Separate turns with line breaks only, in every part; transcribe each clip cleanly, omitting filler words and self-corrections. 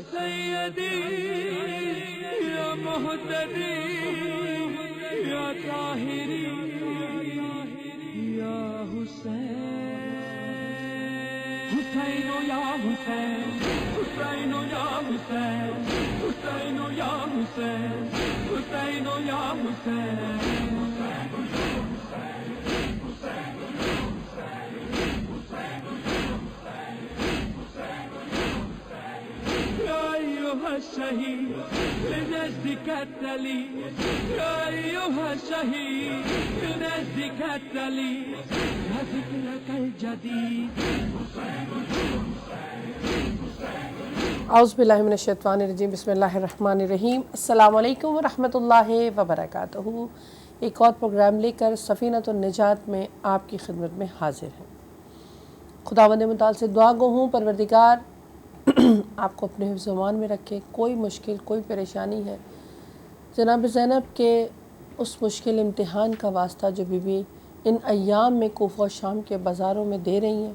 سیدی یا مہتدی یا طاہری یا حسین حسین یا حسین حسین یا حسین حسین یا حسین حسین یا حسین الشهيد لنجدك التلي يا أيها الشهيد لنجدك التلي يا ذكرك الجديد.
اعوذ باللہ من الشیطان الرجیم. بسم اللہ الرحمن الرحیم. السلام علیکم ورحمۃ اللہ وبرکاتہ. ایک اور پروگرام لے کر سفینۃ النجات میں آپ کی خدمت میں حاضر ہیں. خداوند متعال سے دعا گو ہوں پروردگار آپ کو اپنے حفظ و امان میں رکھے. کوئی مشکل کوئی پریشانی ہے جناب زینب کے اس مشکل امتحان کا واسطہ جو بی بی ان ایام میں کوفہ و شام کے بازاروں میں دے رہی ہیں،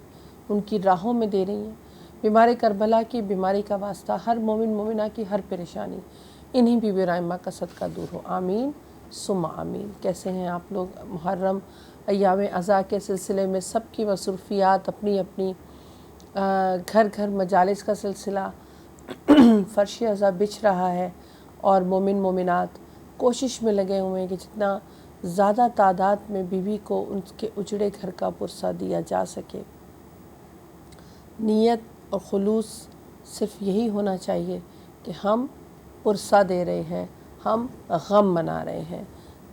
ان کی راہوں میں دے رہی ہیں، بیمار کربلا کی بیماری کا واسطہ ہر مومن مومنہ کی ہر پریشانی انہی بی بی رحمہ کا صدقہ دور ہو. آمین ثم آمین. کیسے ہیں آپ لوگ؟ محرم ایام عزا کے سلسلے میں سب کی مصروفیات اپنی اپنی، گھر گھر مجالس کا سلسلہ، فرش عزا بچھ رہا ہے اور مومن مومنات کوشش میں لگے ہوئے ہیں کہ جتنا زیادہ تعداد میں بیوی کو ان کے اجڑے گھر کا پرسہ دیا جا سکے. نیت اور خلوص صرف یہی ہونا چاہیے کہ ہم پرسہ دے رہے ہیں، ہم غم منا رہے ہیں،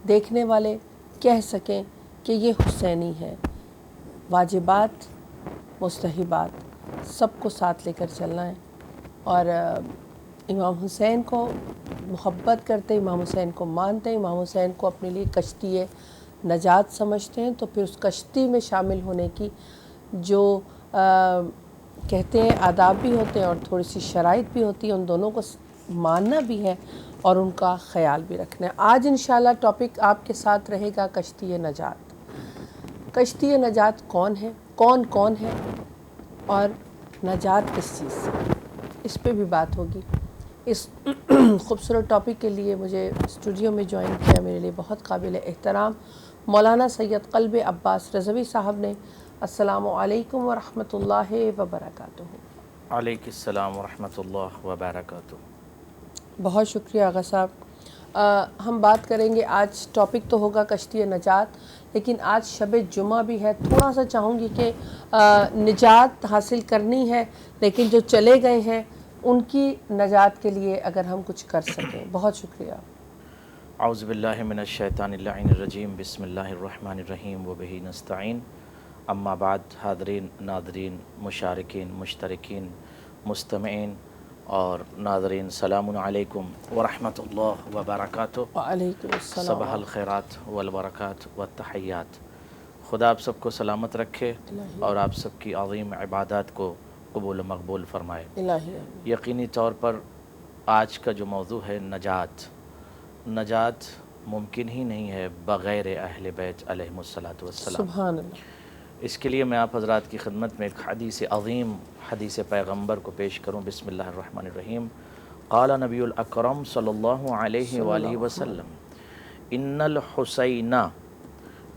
دیکھنے والے کہہ سکیں کہ یہ حسینی ہے. واجبات مستحبات سب کو ساتھ لے کر چلنا ہے اور امام حسین کو محبت کرتے، امام حسین کو مانتے، امام حسین کو اپنے لیے کشتی نجات سمجھتے ہیں. تو پھر اس کشتی میں شامل ہونے کی جو کہتے ہیں آداب بھی ہوتے ہیں اور تھوڑی سی شرائط بھی ہوتی ہیں، ان دونوں کو ماننا بھی ہے اور ان کا خیال بھی رکھنا ہے. آج انشاءاللہ ٹاپک آپ کے ساتھ رہے گا کشتی نجات. کشتی نجات کون ہے، کون کون ہے اور نجات کس چیز سے، اس پہ بھی بات ہوگی. اس خوبصورت ٹاپک کے لیے مجھے اسٹوڈیو میں جوائن کیا میرے لیے بہت قابل احترام مولانا سید قلب عباس رضوی صاحب نے. السلام علیکم ورحمۃ اللہ وبرکاتہ.
علیکم السلام ورحمۃ اللہ وبرکاتہ.
بہت شکریہ آغا صاحب. ہم بات کریں گے، آج ٹاپک تو ہوگا کشتی نجات، لیکن آج شب جمعہ بھی ہے. تھوڑا سا چاہوں گی کہ نجات حاصل کرنی ہے لیکن جو چلے گئے ہیں ان کی نجات کے لیے اگر ہم کچھ کر سکیں. بہت شکریہ.
اعوذ باللہ من الشیطان اللعین الرجیم. بسم اللہ الرحمن الرحیم وبہ نستعین. اما بعد. حاضرین، ناظرین، مشارکین، مشترکین، مستمعین اور ناظرین، سلام علیکم ورحمۃ اللہ وبرکاتہ.
وعلیکم السلام.
صباح الخیرات والبرکات والتحیات. خدا آپ سب کو سلامت رکھے اور آپ سب کی عظیم عبادات کو قبول و مقبول فرمائے.
الہی
یقینی طور پر آج کا جو موضوع ہے نجات، نجات ممکن ہی نہیں ہے بغیر اہل بیت علیہم الصلاۃ والسلام.
سبحان اللہ.
اس کے لیے میں آپ حضرات کی خدمت میں ایک حدیث عظیم، حدیث پیغمبر کو پیش کروں. بسم اللہ الرحمن الرحیم. قال نبی الاکرم صلی اللہ علیہ وآلہ وسلم ان الحسین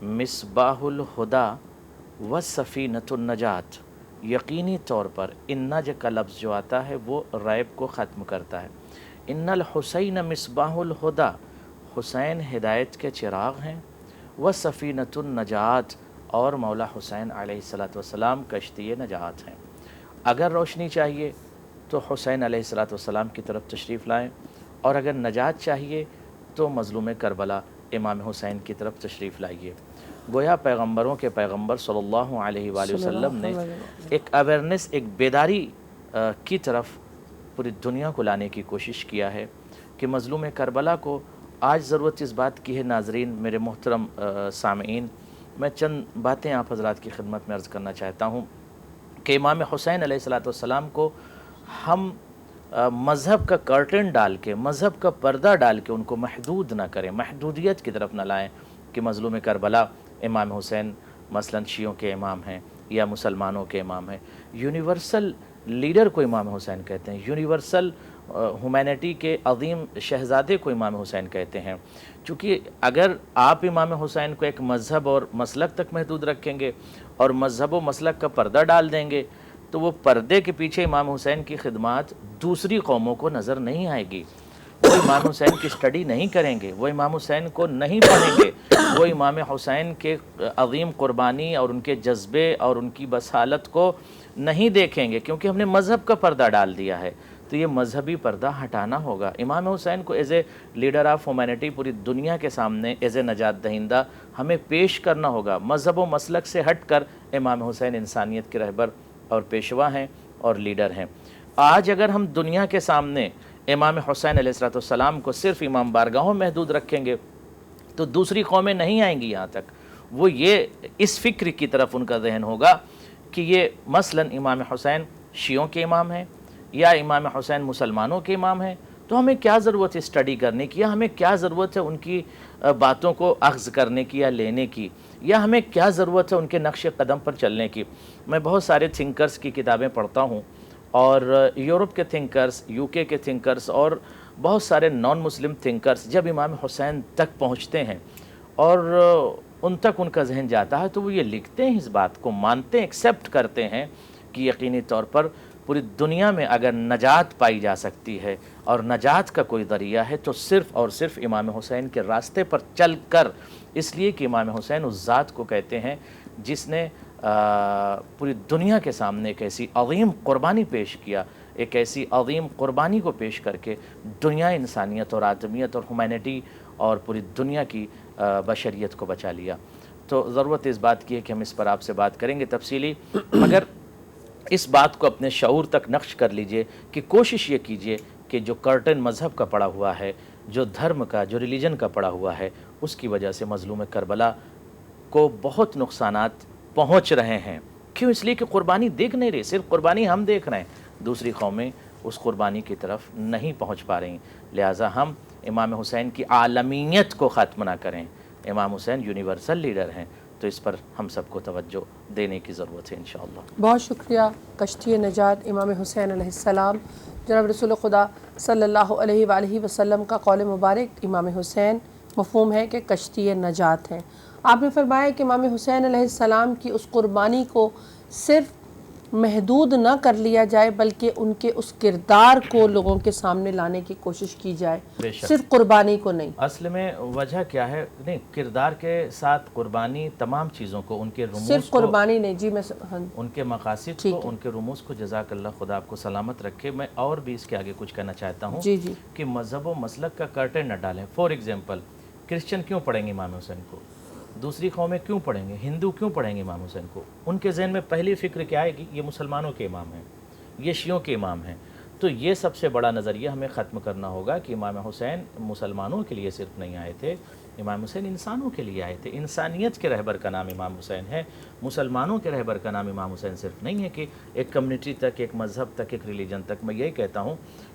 مصباح الہدی و سفینۃ النجات. یقینی طور پر ان نج کا لفظ جو آتا ہے وہ ریب کو ختم کرتا ہے. ان الحسین مصباح الہدی، حسین ہدایت کے چراغ ہیں، و سفینۃ النجات، اور مولا حسین علیہ السلام کشتی نجات ہیں. اگر روشنی چاہیے تو حسین علیہ السلام کی طرف تشریف لائیں، اور اگر نجات چاہیے تو مظلوم کربلا امام حسین کی طرف تشریف لائیے. گویا پیغمبروں کے پیغمبر صلی اللہ علیہ وآلہ وسلم نے ایک اویئرنیس، ایک بیداری کی طرف پوری دنیا کو لانے کی کوشش کیا ہے کہ مظلوم کربلا کو آج ضرورت اس بات کی ہے. ناظرین، میرے محترم سامعین، میں چند باتیں آپ حضرات کی خدمت میں عرض کرنا چاہتا ہوں کہ امام حسین علیہ السلام کو ہم مذہب کا کرٹن ڈال کے، مذہب کا پردہ ڈال کے ان کو محدود نہ کریں، محدودیت کی طرف نہ لائیں کہ مظلوم کربلا امام حسین مثلا شیعوں کے امام ہیں یا مسلمانوں کے امام ہیں. یونیورسل لیڈر کو امام حسین کہتے ہیں، یونیورسل ہیومینٹی کے عظیم شہزادے کو امام حسین کہتے ہیں۔ چونکہ اگر آپ امام حسین کو ایک مذہب اور مسلک تک محدود رکھیں گے اور مذہب و مسلک کا پردہ ڈال دیں گے تو وہ پردے کے پیچھے امام حسین کی خدمات دوسری قوموں کو نظر نہیں آئے گی، وہ امام حسین کی اسٹڈی نہیں کریں گے، وہ امام حسین کو نہیں پڑھیں گے، وہ امام حسین کے عظیم قربانی اور ان کے جذبے اور ان کی بصالت کو نہیں دیکھیں گے، کیونکہ ہم نے مذہب کا پردہ ڈال دیا ہے۔ تو یہ مذہبی پردہ ہٹانا ہوگا۔ امام حسین کو as a leader of humanity پوری دنیا کے سامنے ایز اے نجات دہندہ ہمیں پیش کرنا ہوگا۔ مذہب و مسلک سے ہٹ کر امام حسین انسانیت کے رہبر اور پیشوا ہیں اور لیڈر ہیں۔ آج اگر ہم دنیا کے سامنے امام حسین علیہ السلام کو صرف امام بارگاہوں میں محدود رکھیں گے تو دوسری قومیں نہیں آئیں گی یہاں تک۔ وہ یہ اس فکر کی طرف ان کا ذہن ہوگا کہ یہ مثلاً امام حسین شیعوں کے امام ہیں یا امام حسین مسلمانوں کے امام ہیں، تو ہمیں کیا ضرورت ہے اسٹڈی کرنے کی، یا ہمیں کیا ضرورت ہے ان کی باتوں کو اخذ کرنے کی یا لینے کی، یا ہمیں کیا ضرورت ہے ان کے نقش قدم پر چلنے کی۔ میں بہت سارے تھنکرز کی کتابیں پڑھتا ہوں، اور یورپ کے تھنکرز، یو کے تھنکرز اور بہت سارے نان مسلم تھنکرز جب امام حسین تک پہنچتے ہیں اور ان تک ان کا ذہن جاتا ہے تو وہ یہ لکھتے ہیں، اس بات کو مانتے ہیں، ایکسیپٹ کرتے ہیں کہ یقینی طور پر پوری دنیا میں اگر نجات پائی جا سکتی ہے اور نجات کا کوئی ذریعہ ہے تو صرف اور صرف امام حسین کے راستے پر چل کر، اس لیے کہ امام حسین اس ذات کو کہتے ہیں جس نے پوری دنیا کے سامنے ایک ایسی عظیم قربانی پیش کیا، ایک ایسی عظیم قربانی کو پیش کر کے دنیا انسانیت اور آدمیت اور ہیومینٹی اور پوری دنیا کی بشریت کو بچا لیا۔ تو ضرورت اس بات کی ہے کہ ہم اس پر آپ سے بات کریں گے تفصیلی، مگر اس بات کو اپنے شعور تک نقش کر لیجئے کہ کوشش یہ کیجئے کہ جو کرٹن مذہب کا پڑا ہوا ہے، جو دھرم کا، جو ریلیجن کا پڑا ہوا ہے، اس کی وجہ سے مظلوم کربلا کو بہت نقصانات پہنچ رہے ہیں۔ کیوں؟ اس لیے کہ قربانی دیکھ نہیں رہی، صرف قربانی ہم دیکھ رہے ہیں، دوسری قومیں اس قربانی کی طرف نہیں پہنچ پا رہی۔ لہٰذا ہم امام حسین کی عالمیت کو ختم نہ کریں۔ امام حسین یونیورسل لیڈر ہیں، تو اس پر ہم سب کو توجہ دینے کی ضرورت ہے انشاءاللہ۔
بہت شکریہ کشتی نجات امام حسین علیہ السلام۔ جناب رسول خدا صلی اللہ علیہ وآلہ وسلم کا قول مبارک امام حسین مفہوم ہے کہ کشتی نجات ہیں۔ آپ نے فرمایا کہ امام حسین علیہ السلام کی اس قربانی کو صرف محدود نہ کر لیا جائے بلکہ ان کے اس کردار کو لوگوں کے سامنے لانے کی کوشش کی جائے،
بے شک۔
صرف قربانی کو نہیں۔
اصل میں وجہ کیا ہے؟ نہیں، کردار کے ساتھ قربانی تمام چیزوں کو، ان کے رموز
صرف
کو،
قربانی نہیں جی، میں
ان کے مقاصد کو، ان کے رموز کو، جزاک اللہ، خدا آپ کو سلامت رکھے۔ میں اور بھی اس کے آگے کچھ کہنا چاہتا ہوں
جی
کہ مذہب و مسلک کا کرٹن نہ ڈالیں۔ فار ایگزامپل، کرسچن کیوں پڑھیں گے امام حسین کو؟ دوسری قومیں کیوں پڑھیں گے؟ ہندو کیوں پڑھیں گے امام حسین کو؟ ان کے ذہن میں پہلی فکر کیا آئے گی؟ یہ مسلمانوں کے امام ہیں، یہ شیعوں کے امام ہیں۔ تو یہ سب سے بڑا نظریہ ہمیں ختم کرنا ہوگا کہ امام حسین مسلمانوں کے لیے صرف نہیں آئے تھے، امام حسین انسانوں کے لیے آئے تھے۔ انسانیت کے رہبر کا نام امام حسین ہے، مسلمانوں کے رہبر کا نام امام حسین صرف نہیں ہے کہ ایک کمیونٹی تک، ایک مذہب تک، ایک ریلیجن تک۔ میں یہی کہتا ہوں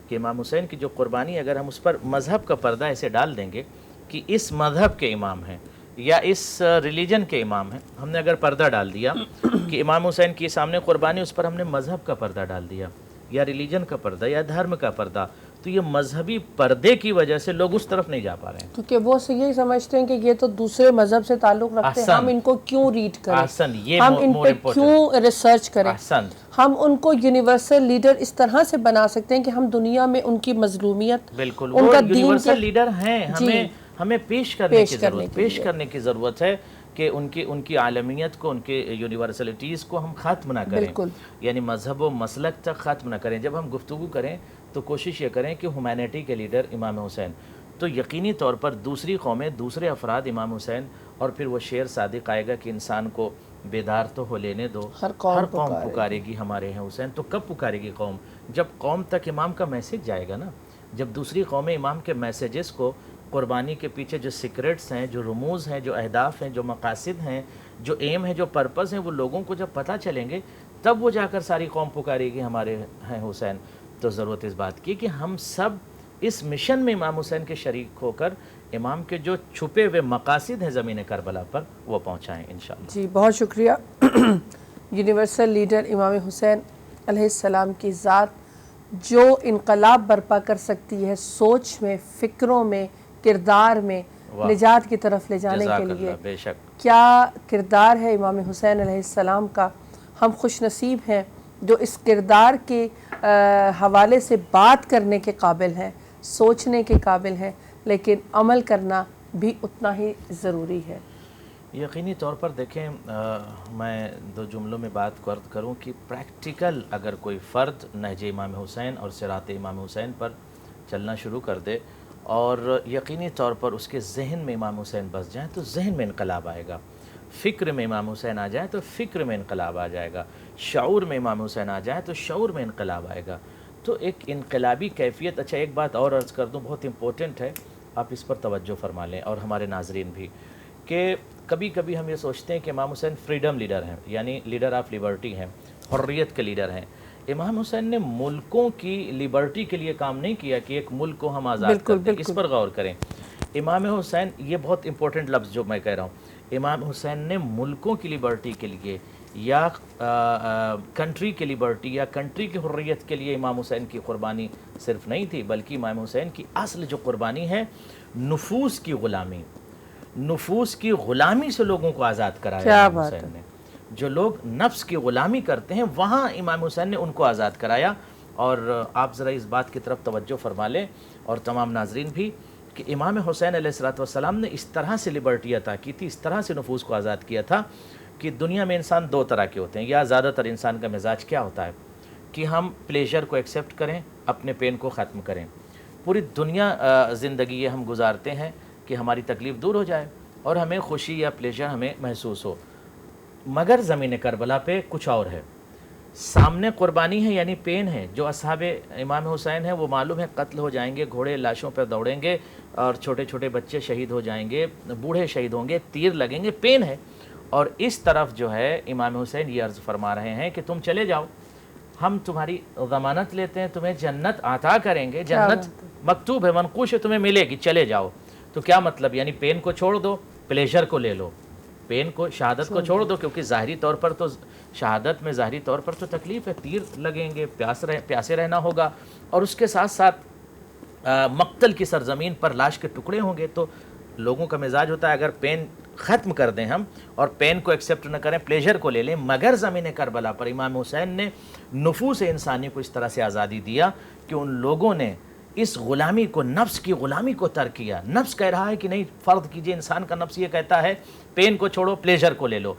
کہ امام حسین کی جو قربانی، اگر ہم اس پر مذہب کا پردہ ایسے ڈال دیں گے کہ اس مذہب کے امام ہیں یا اس ریلیجن کے امام ہیں، ہم نے اگر پردہ ڈال دیا کہ امام حسین کی سامنے قربانی، اس پر ہم نے مذہب کا پردہ ڈال دیا یا ریلیجن کا پردہ یا دھرم کا پردہ، تو یہ مذہبی پردے کی وجہ سے لوگ اس طرف نہیں جا پا رہے ہیں،
کیونکہ وہ یہی سمجھتے ہیں کہ یہ تو دوسرے مذہب سے تعلق رکھتے ہیں، ہم ان کو کیوں ریڈ کریں، ہم ان پہ کیوں ریسرچ کریں، ہم ان کو یونیورسل لیڈر اس طرح سے بنا سکتے ہیں کہ ہم دنیا میں ان کی مظلومیت،
بالکل
ان
وہ
کا
یونیورسل لیڈر ہیں، ہمیں پیش کرنے کی ضرورت ہے کہ ان کی عالمیت کو، ان کے یونیورسلٹیز کو ہم ختم نہ کریں، یعنی مذہب و مسلک تک ختم نہ کریں۔ جب ہم گفتگو کریں تو کوشش یہ کریں کہ ہیومینٹی کے لیڈر امام حسین، تو یقینی طور پر دوسری قومیں، دوسرے افراد امام حسین، اور پھر وہ شعر صادق آئے گا کہ انسان کو بیدار تو ہو لینے دو، ہر قوم پکارے گی ہمارے ہیں حسین۔ تو کب پکارے گی قوم؟ جب قوم تک امام کا میسج جائے گا نا، جب دوسری قومیں امام کے میسیجز کو، قربانی کے پیچھے جو سیکرٹس ہیں، جو رموز ہیں، جو اہداف ہیں، جو مقاصد ہیں، جو ایم ہے، جو پرپس ہیں، وہ لوگوں کو جب پتہ چلیں گے تب وہ جا کر ساری قوم پکارے گی ہمارے ہیں حسین۔ تو ضرورت اس بات کی کہ ہم سب اس مشن میں امام حسین کے شریک ہو کر امام کے جو چھپے ہوئے مقاصد ہیں زمین کربلا پر وہ پہنچائیں انشاءاللہ۔
جی بہت شکریہ۔ یونیورسل لیڈر امام حسین علیہ السلام کی ذات جو انقلاب برپا کر سکتی ہے سوچ میں، فکروں میں، کردار میں، نجات کی طرف لے جانے کے لیے،
بے شک
کیا کردار ہے امام حسین علیہ السلام کا. ہم خوش نصیب ہیں جو اس کردار کے حوالے سے بات کرنے کے قابل ہیں، سوچنے کے قابل ہیں، لیکن عمل کرنا بھی اتنا ہی ضروری ہے.
یقینی طور پر دیکھیں، میں دو جملوں میں بات کروں کہ پریکٹیکل اگر کوئی فرد نہج امام حسین اور صراط امام حسین پر چلنا شروع کر دے اور یقینی طور پر اس کے ذہن میں امام حسین بس جائیں تو ذہن میں انقلاب آئے گا، فکر میں امام حسین آ جائیں تو فکر میں انقلاب آ جائے گا، شعور میں امام حسین آ جائیں تو شعور میں انقلاب آئے گا. تو ایک انقلابی کیفیت. اچھا ایک بات اور عرض کر دوں، بہت امپورٹنٹ ہے، آپ اس پر توجہ فرما لیں اور ہمارے ناظرین بھی، کہ کبھی کبھی ہم یہ سوچتے ہیں کہ امام حسین فریڈم لیڈر ہیں، یعنی لیڈر آف لیبرٹی ہیں، حریت کے لیڈر ہیں. امام حسین نے ملکوں کی لیبرٹی کے لیے کام نہیں کیا کہ ایک ملک کو ہم آزاد کر دیں. اس پر غور کریں. امام حسین، یہ بہت امپورٹنٹ لفظ جو میں کہہ رہا ہوں، امام حسین نے ملکوں کی لیبرٹی کے لیے یا کنٹری کی لیبرٹی یا کنٹری کی حریت کے لیے امام حسین کی قربانی صرف نہیں تھی، بلکہ امام حسین کی اصل جو قربانی ہے نفوس کی غلامی، نفوس کی غلامی سے لوگوں کو آزاد کرایا امام حسین نے. جو لوگ نفس کی غلامی کرتے ہیں وہاں امام حسین نے ان کو آزاد کرایا. اور آپ ذرا اس بات کی طرف توجہ فرما لیں اور تمام ناظرین بھی، کہ امام حسین علیہ السلام نے اس طرح سے لبرٹی عطا کی تھی، اس طرح سے نفوس کو آزاد کیا تھا کہ دنیا میں انسان دو طرح کے ہوتے ہیں، یا زیادہ تر انسان کا مزاج کیا ہوتا ہے کہ ہم پلیجر کو ایکسیپٹ کریں، اپنے پین کو ختم کریں. پوری دنیا زندگی یہ ہم گزارتے ہیں کہ ہماری تکلیف دور ہو جائے اور ہمیں خوشی یا پلیجر ہمیں محسوس ہو. مگر زمین کربلا پہ کچھ اور ہے، سامنے قربانی ہے یعنی پین ہے. جو اصحاب امام حسین ہیں وہ معلوم ہے قتل ہو جائیں گے، گھوڑے لاشوں پر دوڑیں گے اور چھوٹے چھوٹے بچے شہید ہو جائیں گے، بوڑھے شہید ہوں گے، تیر لگیں گے، پین ہے. اور اس طرف جو ہے امام حسین یہ عرض فرما رہے ہیں کہ تم چلے جاؤ، ہم تمہاری ضمانت لیتے ہیں، تمہیں جنت عطا کریں گے، جنت مکتوب ہے، منقوش ہے، تمہیں ملے گی، چلے جاؤ. تو کیا مطلب؟ یعنی پین کو چھوڑ دو، پلیجر کو لے لو. پین کو، شہادت کو چھوڑ دو، کیونکہ ظاہری طور پر تو شہادت میں ظاہری طور پر تو تکلیف ہے، تیر لگیں گے، پیاسے رہنا ہوگا، اور اس کے ساتھ ساتھ مقتل کی سرزمین پر لاش کے ٹکڑے ہوں گے. تو لوگوں کا مزاج ہوتا ہے اگر پین ختم کر دیں ہم اور پین کو ایکسیپٹ نہ کریں، پلیجر کو لے لیں. مگر زمین کربلا پر امام حسین نے نفوس انسانی کو اس طرح سے آزادی دیا کہ ان لوگوں نے اس غلامی کو، نفس کی غلامی کو ترک کیا. نفس کہہ رہا ہے کہ نہیں، فرض کیجئے انسان کا نفس یہ کہتا ہے پین کو چھوڑو، پلیجر کو لے لو.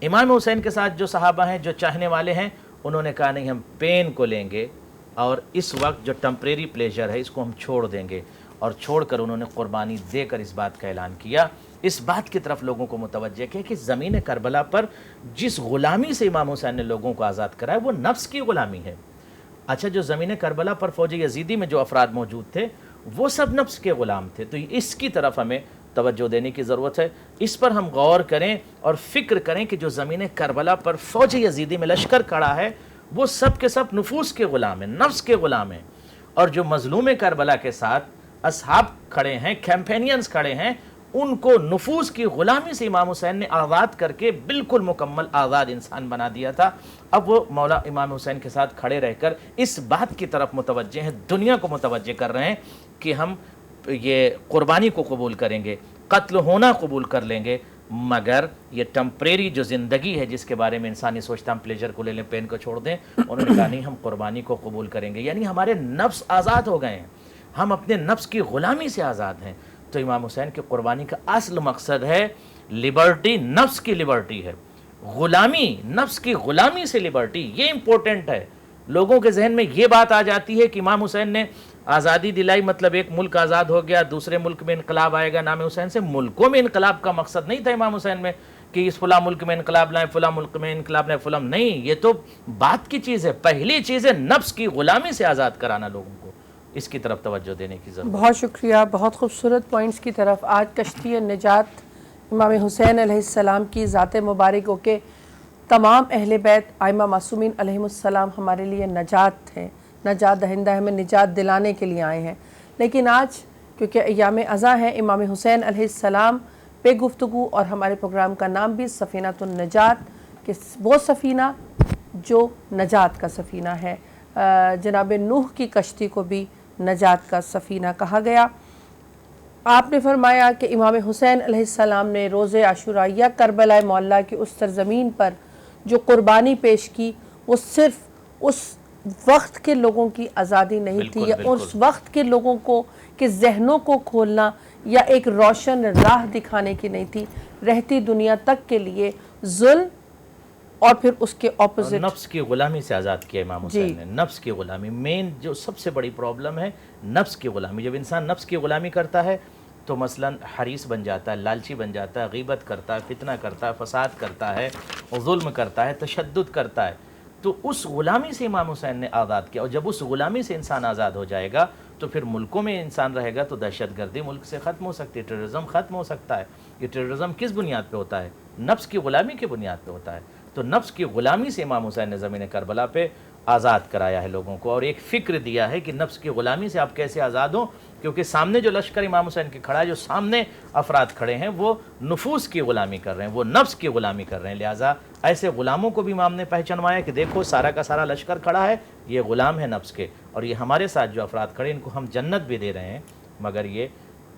امام حسین کے ساتھ جو صحابہ ہیں، جو چاہنے والے ہیں، انہوں نے کہا نہیں، ہم پین کو لیں گے اور اس وقت جو ٹمپریری پلیجر ہے اس کو ہم چھوڑ دیں گے. اور چھوڑ کر انہوں نے قربانی دے کر اس بات کا اعلان کیا. اس بات کی طرف لوگوں کو متوجہ کیا کہ زمین کربلا پر جس غلامی سے امام حسین نے لوگوں کو آزاد کرایا وہ نفس کی غلامی ہے. اچھا، جو زمین کربلا پر فوج یزیدی میں جو افراد موجود تھے وہ سب نفس کے غلام تھے. تو اس کی طرف ہمیں توجہ دینے کی ضرورت ہے، اس پر ہم غور کریں اور فکر کریں کہ جو زمین کربلا پر فوج یزیدی میں لشکر کھڑا ہے وہ سب کے سب نفوس کے غلام ہیں، نفس کے غلام ہیں. اور جو مظلوم کربلا کے ساتھ اصحاب کھڑے ہیں، کیمپینینز کھڑے ہیں، ان کو نفوس کی غلامی سے امام حسین نے آزاد کر کے بالکل مکمل آزاد انسان بنا دیا تھا. اب وہ مولا امام حسین کے ساتھ کھڑے رہ کر اس بات کی طرف متوجہ ہیں، دنیا کو متوجہ کر رہے ہیں کہ ہم یہ قربانی کو قبول کریں گے، قتل ہونا قبول کر لیں گے، مگر یہ ٹمپریری جو زندگی ہے جس کے بارے میں انسان یہ سوچتا ہم پلیجر کو لے لیں، پین کو چھوڑ دیں، انہوں نے کہا نہیں، ہم قربانی کو قبول کریں گے. یعنی ہمارے نفس آزاد ہو گئے ہیں، ہم اپنے نفس کی غلامی سے آزاد ہیں. تو امام حسین کی قربانی کا اصل مقصد ہے لبرٹی، نفس کی لبرٹی ہے، غلامی، نفس کی غلامی سے لبرٹی. یہ امپورٹنٹ ہے. لوگوں کے ذہن میں یہ بات آ جاتی ہے کہ امام حسین نے آزادی دلائی مطلب ایک ملک آزاد ہو گیا، دوسرے ملک میں انقلاب آئے گا نام حسین سے. ملکوں میں انقلاب کا مقصد نہیں تھا امام حسین میں کہ اس فلاں ملک میں انقلاب لائیں، فلاں ملک میں انقلاب لائیں، فلاں نہیں. یہ تو بات کی چیز ہے. پہلی چیز ہے نفس کی غلامی سے آزاد کرانا لوگوں کو. اس کی طرف توجہ دینے کی ضرورت.
بہت شکریہ، بہت خوبصورت پوائنٹس کی طرف. آج کشتی نجات امام حسین علیہ السلام کی ذات مبارک ہو کہ تمام اہل بیت ائمہ معصومین علیہم السلام ہمارے لیے نجات ہیں، نجات دہندہ، ہمیں نجات دلانے کے لیے آئے ہیں. لیکن آج کیونکہ ایام ازاں ہیں، امام حسین علیہ السلام پہ گفتگو، اور ہمارے پروگرام کا نام بھی سفینۃ النجات، کہ وہ سفینہ جو نجات کا سفینہ ہے۔ جناب نوح کی کشتی کو بھی نجات کا سفینہ کہا گیا۔ آپ نے فرمایا کہ امام حسین علیہ السلام نے روز عاشوراء یا کربلا معلیٰ کی اس سرزمین پر جو قربانی پیش کی وہ صرف اس وقت کے لوگوں کی آزادی نہیں تھی، یا اس وقت کے لوگوں کو کہ ذہنوں کو کھولنا یا ایک روشن راہ دکھانے کی نہیں تھی، رہتی دنیا تک کے لیے ظلم اور پھر اس کے اپوزٹ
نفس کی غلامی سے آزاد کیا امام حسین نے۔ نفس کی غلامی مین جو سب سے بڑی پرابلم ہے، نفس کی غلامی۔ جب انسان نفس کی غلامی کرتا ہے تو مثلا حریص بن جاتا ہے، لالچی بن جاتا ہے، غیبت کرتا ہے، فتنہ کرتا ہے، فساد کرتا ہے، ظلم کرتا ہے، تشدد کرتا ہے۔ تو اس غلامی سے امام حسین نے آزاد کیا، اور جب اس غلامی سے انسان آزاد ہو جائے گا تو پھر ملکوں میں انسان رہے گا تو دہشت گردی ملک سے ختم ہو سکتی ہے، ٹیررزم ختم ہو سکتا ہے۔ یہ ٹیررزم کس بنیاد پہ ہوتا ہے؟ نفس کی غلامی کی بنیاد پہ ہوتا ہے۔ تو نفس کی غلامی سے امام حسین نے زمین کربلا پہ آزاد کرایا ہے لوگوں کو، اور ایک فکر دیا ہے کہ نفس کی غلامی سے آپ کیسے آزاد ہوں، کیونکہ سامنے جو لشکر امام حسین کے کھڑا ہے، جو سامنے افراد کھڑے ہیں، وہ نفوس کی غلامی کر رہے ہیں، وہ نفس کی غلامی کر رہے ہیں۔ لہٰذا ایسے غلاموں کو بھی امام نے پہچانوایا کہ دیکھو سارا کا سارا لشکر کھڑا ہے، یہ غلام ہے نفس کے، اور یہ ہمارے ساتھ جو افراد کھڑے ان کو ہم جنت بھی دے رہے ہیں، مگر یہ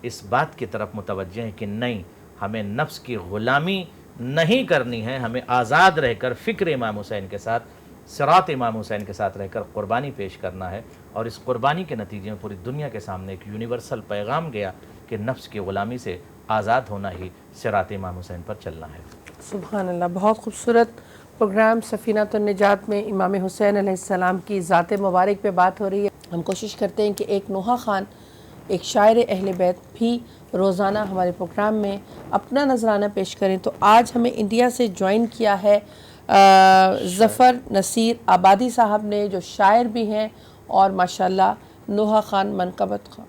اس بات کی طرف متوجہ ہیں کہ نہیں، ہمیں نفس کی غلامی نہیں کرنی ہے، ہمیں آزاد رہ کر فکر امام حسین کے ساتھ، صراط امام حسین کے ساتھ رہ کر قربانی پیش کرنا ہے۔ اور اس قربانی کے نتیجے میں پوری دنیا کے سامنے ایک یونیورسل پیغام گیا کہ نفس کی غلامی سے آزاد ہونا ہی صراط امام حسین پر چلنا ہے۔
سبحان اللہ، بہت خوبصورت پروگرام سفینۃ النجات میں امام حسین علیہ السلام کی ذات مبارک پہ بات ہو رہی ہے۔ ہم کوشش کرتے ہیں کہ ایک نوحہ خان، ایک شاعر اہل بیت بھی روزانہ ہمارے پروگرام میں اپنا نذرانہ پیش کریں۔ تو آج ہمیں انڈیا سے جوائن کیا ہے ظفر نصیر آبادی صاحب نے، جو شاعر بھی ہیں اور ماشاءاللہ نوحہ خان منقبت خان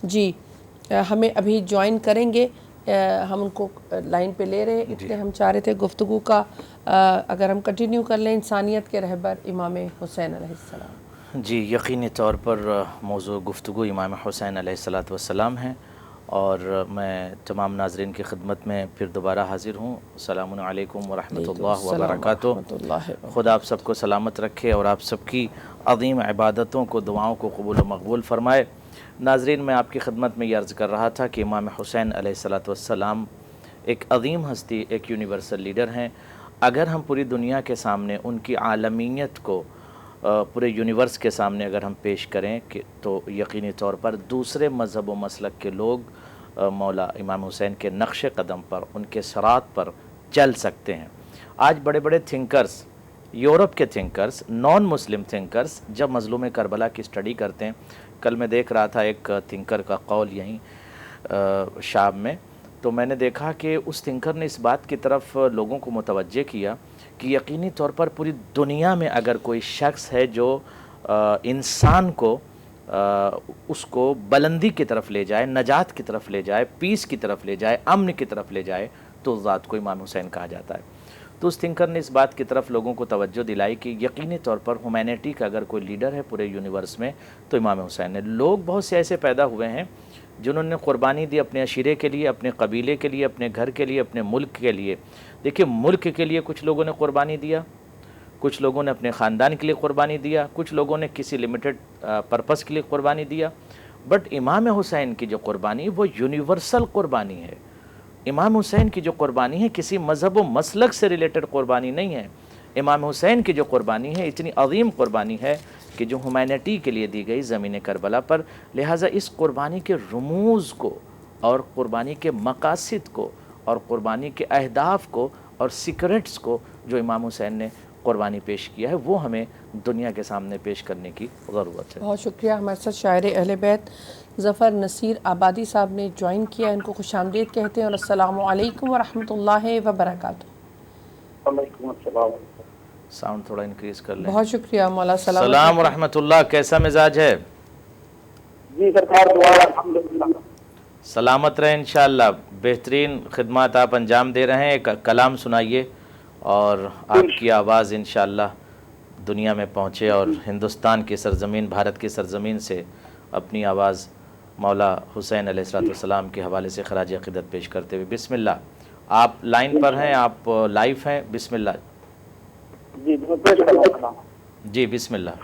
جی ہمیں ابھی جوائن کریں گے۔ ہم ان کو لائن پہ لے رہے ہیں، اس لیے ہم چاہ رہے تھے گفتگو کا اگر ہم کنٹینیو کر لیں، انسانیت کے رہبر امام حسین علیہ السلام۔
جی یقینی طور پر موضوع گفتگو امام حسین علیہ السلام ہے، اور میں تمام ناظرین کی خدمت میں پھر دوبارہ حاضر ہوں۔ السلام علیکم ورحمۃ اللہ وبرکاتہ۔ خدا آپ سب کو سلامت رکھے اور آپ سب کی عظیم عبادتوں کو، دعاؤں کو قبول و مقبول فرمائے۔ ناظرین، میں آپ کی خدمت میں یہ عرض کر رہا تھا کہ امام حسین علیہ السلام ایک عظیم ہستی، ایک یونیورسل لیڈر ہیں۔ اگر ہم پوری دنیا کے سامنے ان کی عالمیت کو پورے یونیورس کے سامنے اگر ہم پیش کریں تو یقینی طور پر دوسرے مذہب و مسلک کے لوگ مولا امام حسین کے نقش قدم پر، ان کے صراط پر چل سکتے ہیں۔ آج بڑے بڑے تھنکرز، یورپ کے تھنکرز، نان مسلم تھنکرز جب مظلوم کربلا کی اسٹڈی کرتے ہیں، کل میں دیکھ رہا تھا ایک تھنکر کا قول یہیں شام میں، تو میں نے دیکھا کہ اس تھنکر نے اس بات کی طرف لوگوں کو متوجہ کیا کہ یقینی طور پر پوری دنیا میں اگر کوئی شخص ہے جو انسان کو اس کو بلندی کی طرف لے جائے، نجات کی طرف لے جائے، پیس کی طرف لے جائے، امن کی طرف لے جائے، تو اس ذات کو امام حسین کہا جاتا ہے۔ تو اس تھنکر نے اس بات کی طرف لوگوں کو توجہ دلائی کہ یقینی طور پر ہیومینٹی کا اگر کوئی لیڈر ہے پورے یونیورس میں تو امام حسین ہے۔ لوگ بہت سے ایسے پیدا ہوئے ہیں جنہوں نے قربانی دی اپنے عشیرے کے لیے، اپنے قبیلے کے لیے، اپنے گھر کے لیے، اپنے ملک کے لیے۔ دیکھیے، ملک کے لیے کچھ لوگوں نے قربانی دیا، کچھ لوگوں نے اپنے خاندان کے لیے قربانی دیا، کچھ لوگوں نے کسی لمیٹڈ پرپس کے لیے قربانی دیا، بٹ امام حسین کی جو قربانی وہ یونیورسل قربانی ہے۔ امام حسین کی جو قربانی ہے کسی مذہب و مسلک سے ریلیٹڈ قربانی نہیں ہے۔ امام حسین کی جو قربانی ہے اتنی عظیم قربانی ہے کہ جو ہیومینٹی کے لیے دی گئی زمین کربلا پر۔ لہٰذا اس قربانی کے رموز کو اور قربانی کے مقاصد کو اور قربانی کے اہداف کو اور سیکرٹس کو جو امام حسین نے قربانی پیش کیا ہے وہ ہمیں دنیا کے سامنے پیش کرنے کی ضرورت ہے۔
بہت شکریہ۔ ہمارے ساتھ شاعر اہل بیت ظفر نصیر آبادی صاحب نے جوائن کیا، ان کو خوش آمدید کہتے ہیں، اور السلام علیکم ورحمۃ اللہ وبرکاتہ۔
وعلیکم السلام۔
ساؤنڈ تھوڑا انکریز کر لیں۔
بہت شکریہ مولا۔
السلام ورحمۃ اللہ، کیسا مزاج ہے؟
جی سرکار دعا الحمدللہ۔
سلامت رہیں انشاءاللہ، بہترین خدمات آپ انجام دے رہے ہیں۔ ایک کلام سنائیے اور آپ کی آواز انشاءاللہ دنیا میں پہنچے اور ہندوستان کی سرزمین، بھارت کی سرزمین سے اپنی آواز مولا حسین علیہ السلام کے حوالے سے خراج عقیدت پیش کرتے ہوئے۔ بسم اللہ، آپ لائن پر ہیں، آپ لائیو ہیں، بسم اللہ۔
میں پیش کر رہا ہوں.
جی بسم اللہ.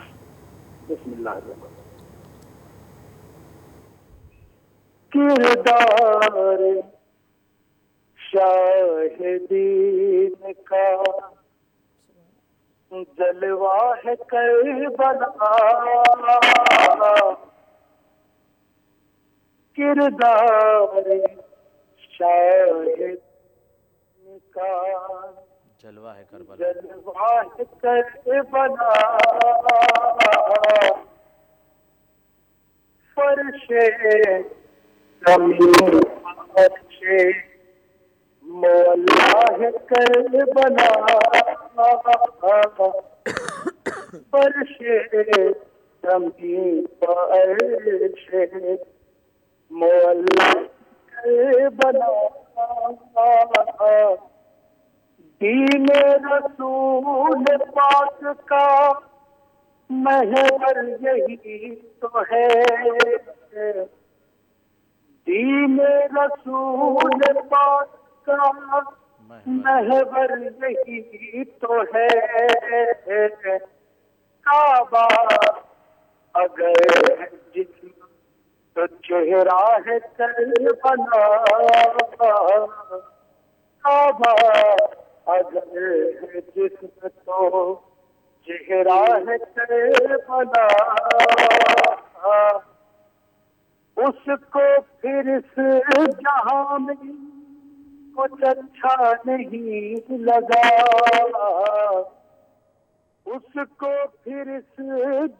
بسم اللہ الرحمن کردار شاہدین کا جلوہ ہے کربلا، کردار شاہدین کا
جلوہ ہے کربلا.
جلوہ ہے کربلا، فرش زمین فرش مولا ہے کربلا، فرش زمین فرش مولا کربلا، دین رسول پاک کا محور یہی تو ہے، دین رسول پاک کا محور یہی تو ہے، کعبہ اگر جسم تو چہرہ ہے کربلا، کعبہ اگر ہے جسم تو چہرہ ہے کربلا، اس کو پھر اس جہاں میں کچھ اچھا نہیں لگا، اس کو پھر اس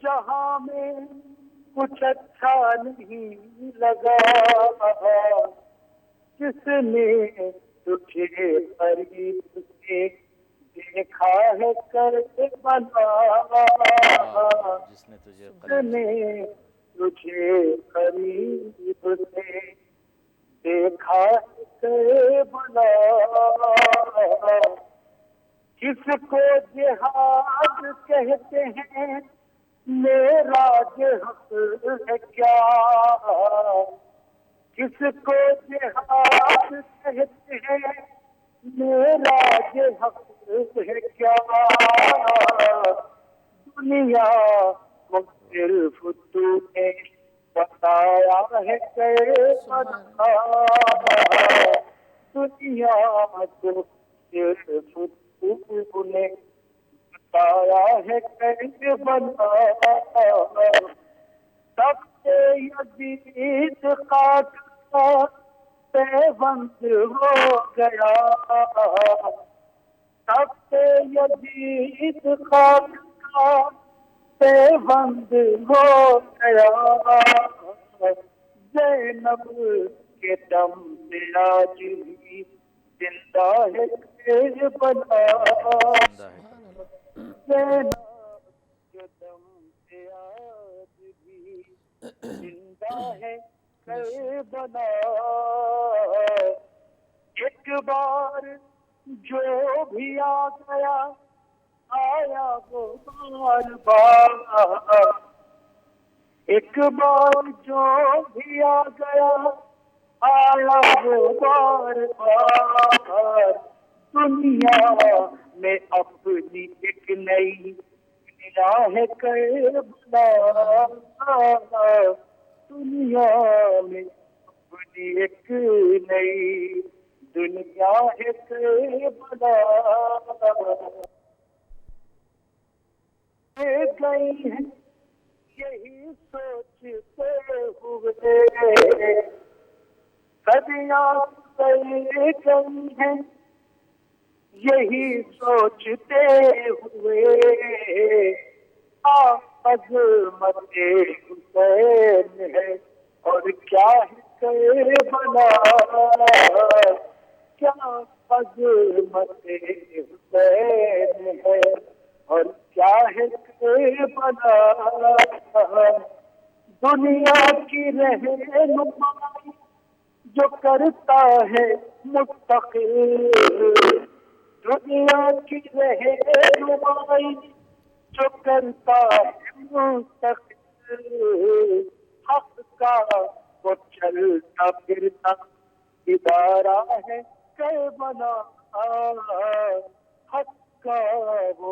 جہاں میں کچھ اچھا نہیں لگا، جس نے تجھے قریب سے دیکھا ہے کربلا،
جس نے تجھے
جس نے تجھے قریب سے دیکھا ہے کربلا، کس کو جہاد کہتے ہیں میرا حق ہے کیا، کس کو جہاد کہتے ہیں میرا حق ہے کیا، دنیا کو صرف تو نے بتایا ہے کربلا، دنیا کو صرف تو نے بتایا ہے کربلا، تخت یزید خاک کا پیوند ہو گیا، تخت یزید خاک کا پیوند ہو گیا، زینب کے دم سے آج بھی زندہ ہے کربلا، زینب کے دم سے آج بھی زندہ ہے کربلا، ایک بار جو بھی آ گیا آیا وہ بار بار، ایک بار جو بھی آ گیا آیا وہ بار بار، دنیا میں اپنی ایک نئی نگاہ کربلا، دنیا میں اپنی ایک نئی دنیا ہے کربلا، گئی ہیں یہی سوچتے ہوئے، صدیاں گزر گئی ہیں یہی سوچتے ہوئے، عظمت حسین ہے اور کیا ہے کربلا، کیا عظمت حسین ہے اور کیا ہے کربلا، دنیا کی رہنمائی جو کرتا ہے مستقل، دنیا کی رہنمائی جو کرتا ہے مستقل، حق کا وہ چلتا پھرتا ادارہ ہے کربلا، حق کا وہ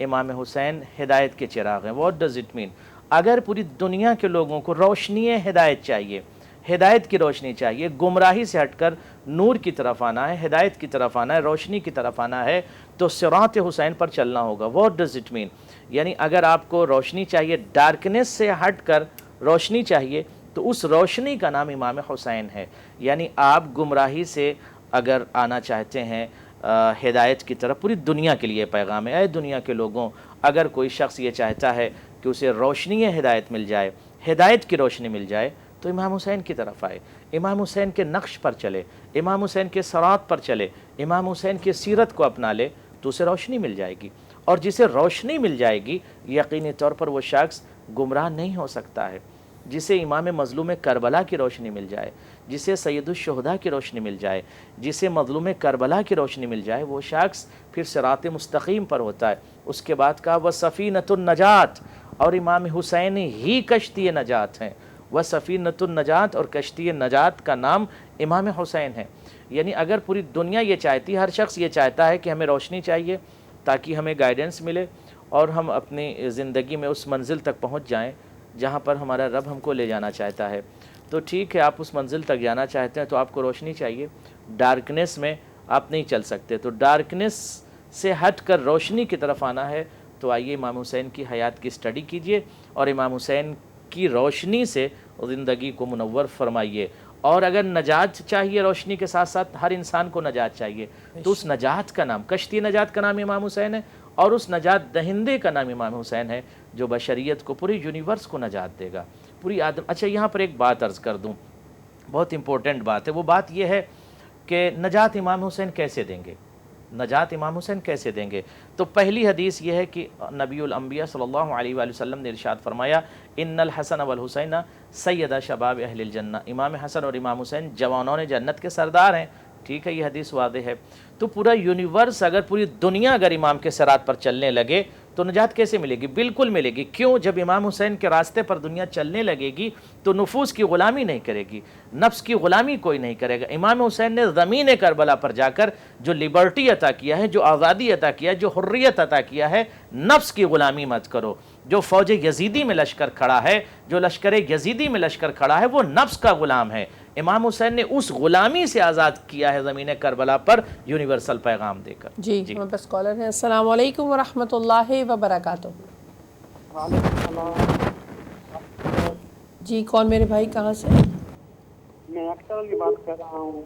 امام حسین ہدایت کے چراغ ہیں. What does it mean? اگر پوری دنیا کے لوگوں کو روشنی ہدایت چاہیے، ہدایت کی روشنی چاہیے، گمراہی سے ہٹ کر نور کی طرف آنا ہے، ہدایت کی طرف آنا ہے، روشنی کی طرف آنا ہے، تو صراط حسین پر چلنا ہوگا. What does it mean? یعنی اگر آپ کو روشنی چاہیے، ڈارکنیس سے ہٹ کر روشنی چاہیے، تو اس روشنی کا نام امام حسین ہے. یعنی آپ گمراہی سے اگر آنا چاہتے ہیں ہدایت کی طرف، پوری دنیا کے لیے پیغام ہے. اے دنیا کے لوگوں، اگر کوئی شخص یہ چاہتا ہے کہ اسے روشنی ہدایت مل جائے، ہدایت کی روشنی مل جائے، تو امام حسین کی طرف آئے، امام حسین کے نقش پر چلے، امام حسین کے صراط پر چلے، امام حسین کی سیرت کو اپنا لے، تو اسے روشنی مل جائے گی. اور جسے روشنی مل جائے گی، یقینی طور پر وہ شخص گمراہ نہیں ہو سکتا ہے. جسے امام مظلوم کربلا کی روشنی مل جائے، جسے سید الشہداء کی روشنی مل جائے، جسے مظلوم کربلا کی روشنی مل جائے، وہ شخص پھر صراط مستقیم پر ہوتا ہے. اس کے بعد کہا وَسَفِینَةُ النجات، اور امام حسین ہی کشتی نجات ہیں. وَسَفِینَةُ النجات، اور کشتی نجات کا نام امام حسین ہے. یعنی اگر پوری دنیا یہ چاہتی، ہر شخص یہ چاہتا ہے کہ ہمیں روشنی چاہیے تاکہ ہمیں گائیڈنس ملے اور ہم اپنی زندگی میں اس منزل تک پہنچ جائیں جہاں پر ہمارا رب ہم کو لے جانا چاہتا ہے، تو ٹھیک ہے، آپ اس منزل تک جانا چاہتے ہیں تو آپ کو روشنی چاہیے. ڈارکنیس میں آپ نہیں چل سکتے، تو ڈارکنیس سے ہٹ کر روشنی کی طرف آنا ہے. تو آئیے امام حسین کی حیات کی اسٹڈی کیجئے اور امام حسین کی روشنی سے زندگی کو منور فرمائیے. اور اگر نجات چاہیے، روشنی کے ساتھ ساتھ ہر انسان کو نجات چاہیے، تو اس نجات کا نام، کشتی نجات کا نام امام حسین ہے، اور اس نجات دہندے کا نام امام حسین ہے جو بشریت کو، پوری یونیورس کو نجات دے گا، پوری آدم. اچھا، یہاں پر ایک بات عرض کر دوں، بہت امپورٹنٹ بات ہے. وہ بات یہ ہے کہ نجات امام حسین کیسے دیں گے؟ نجات امام حسین کیسے دیں گے؟ تو پہلی حدیث یہ ہے کہ نبی الانبیاء صلی اللہ علیہ وآلہ وسلم نے ارشاد فرمایا ان الحسن والحسین سیدہ شباب اہل الجنہ. امام حسن اور امام حسین جوانوں نے جنت کے سردار ہیں. ٹھیک ہے، یہ حدیث واضح ہے. تو پورا یونیورس، اگر پوری دنیا اگر امام کے صراط پر چلنے لگے تو نجات کیسے ملے گی؟ بالکل ملے گی. کیوں؟ جب امام حسین کے راستے پر دنیا چلنے لگے گی تو نفوس کی غلامی نہیں کرے گی، نفس کی غلامی کوئی نہیں کرے گا. امام حسین نے زمین کربلا پر جا کر جو لبرٹی عطا کیا ہے، جو آزادی عطا کیا ہے، جو حریت عطا کیا ہے، نفس کی غلامی مت کرو. جو فوج یزیدی میں لشکر کھڑا ہے، جو لشکر یزیدی میں لشکر کھڑا ہے، وہ نفس کا غلام ہے. امام حسین نے اس غلامی سے آزاد کیا ہے زمین کربلا پر، یونیورسل پیغام دے کر.
جی ہمارے پاس کالر ہیں. السلام علیکم ورحمۃ اللہ وبرکاتہ. جی کون میرے بھائی، کہاں سے؟
میں اکثر علی بات کر رہا ہوں،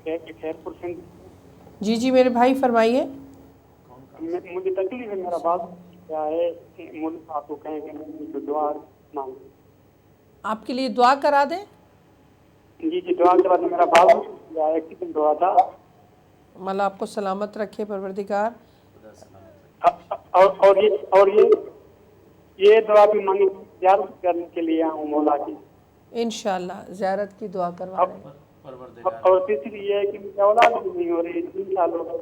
خیرپور سے.
جی جی میرے بھائی فرمائیے.
مجھے تکلیف ہے، میرا بات کیا ہے کہ مولوی صاحب کو کہیں کہ مجھے دعا مانگ.
آپ کے لیے دعا کرا دیں؟
جی دعا کے بعد میرا بات ایکسیڈنٹ ہوا تھا.
اللہ آپ کو سلامت رکھے پروردگار.
اور یہ دعا بھی مانگی، زیارت کرنے کے لیے آؤں مولا کی.
انشاءاللہ زیارت کی دعا کروا رہے ہیں.
اور تیسری یہ ہے کہ مجھے اولاد بھی نہیں ہو رہی 3 سال ہو گئے.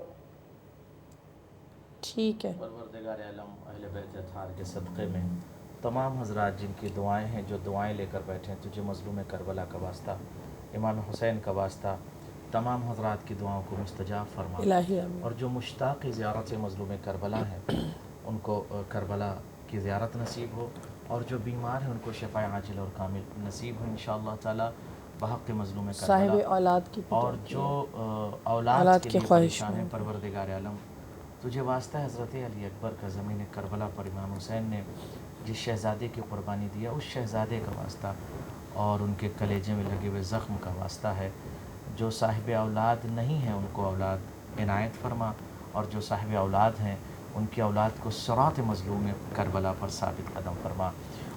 ٹھیک ہے.
پروردگار عالم اہل بیت اطہار کے صدقے میں تمام حضرات جن کی دعائیں ہیں، جو دعائیں لے کر بیٹھے ہیں، تجھے مظلوم کربلا کا واسطہ، امام حسین کا واسطہ، تمام حضرات کی دعاؤں کو مستجاب فرما.
الہی آمین.
اور جو مشتاق زیارت مظلوم کربلا ہیں ان کو کربلا کی زیارت نصیب ہو، اور جو بیمار ہیں ان کو شفاء عاجل اور کامل نصیب ہو انشاءاللہ تعالی بحق مظلوم
صاحب
کربلا.
اولاد کی
اور جو اولاد کے لیے پریشان ہیں، پروردگار عالم تجھے واسطہ حضرت علی اکبر کا زمین کربلا پر امام حسین نے جس شہزادے کی قربانی دیا، اس شہزادے کا واسطہ اور ان کے کلیجے میں لگے ہوئے زخم کا واسطہ ہے. جو صاحب اولاد نہیں ہیں ان کو اولاد عنایت فرما، اور جو صاحب اولاد ہیں ان کی اولاد کو صراط مظلوم کربلا پر ثابت قدم فرما.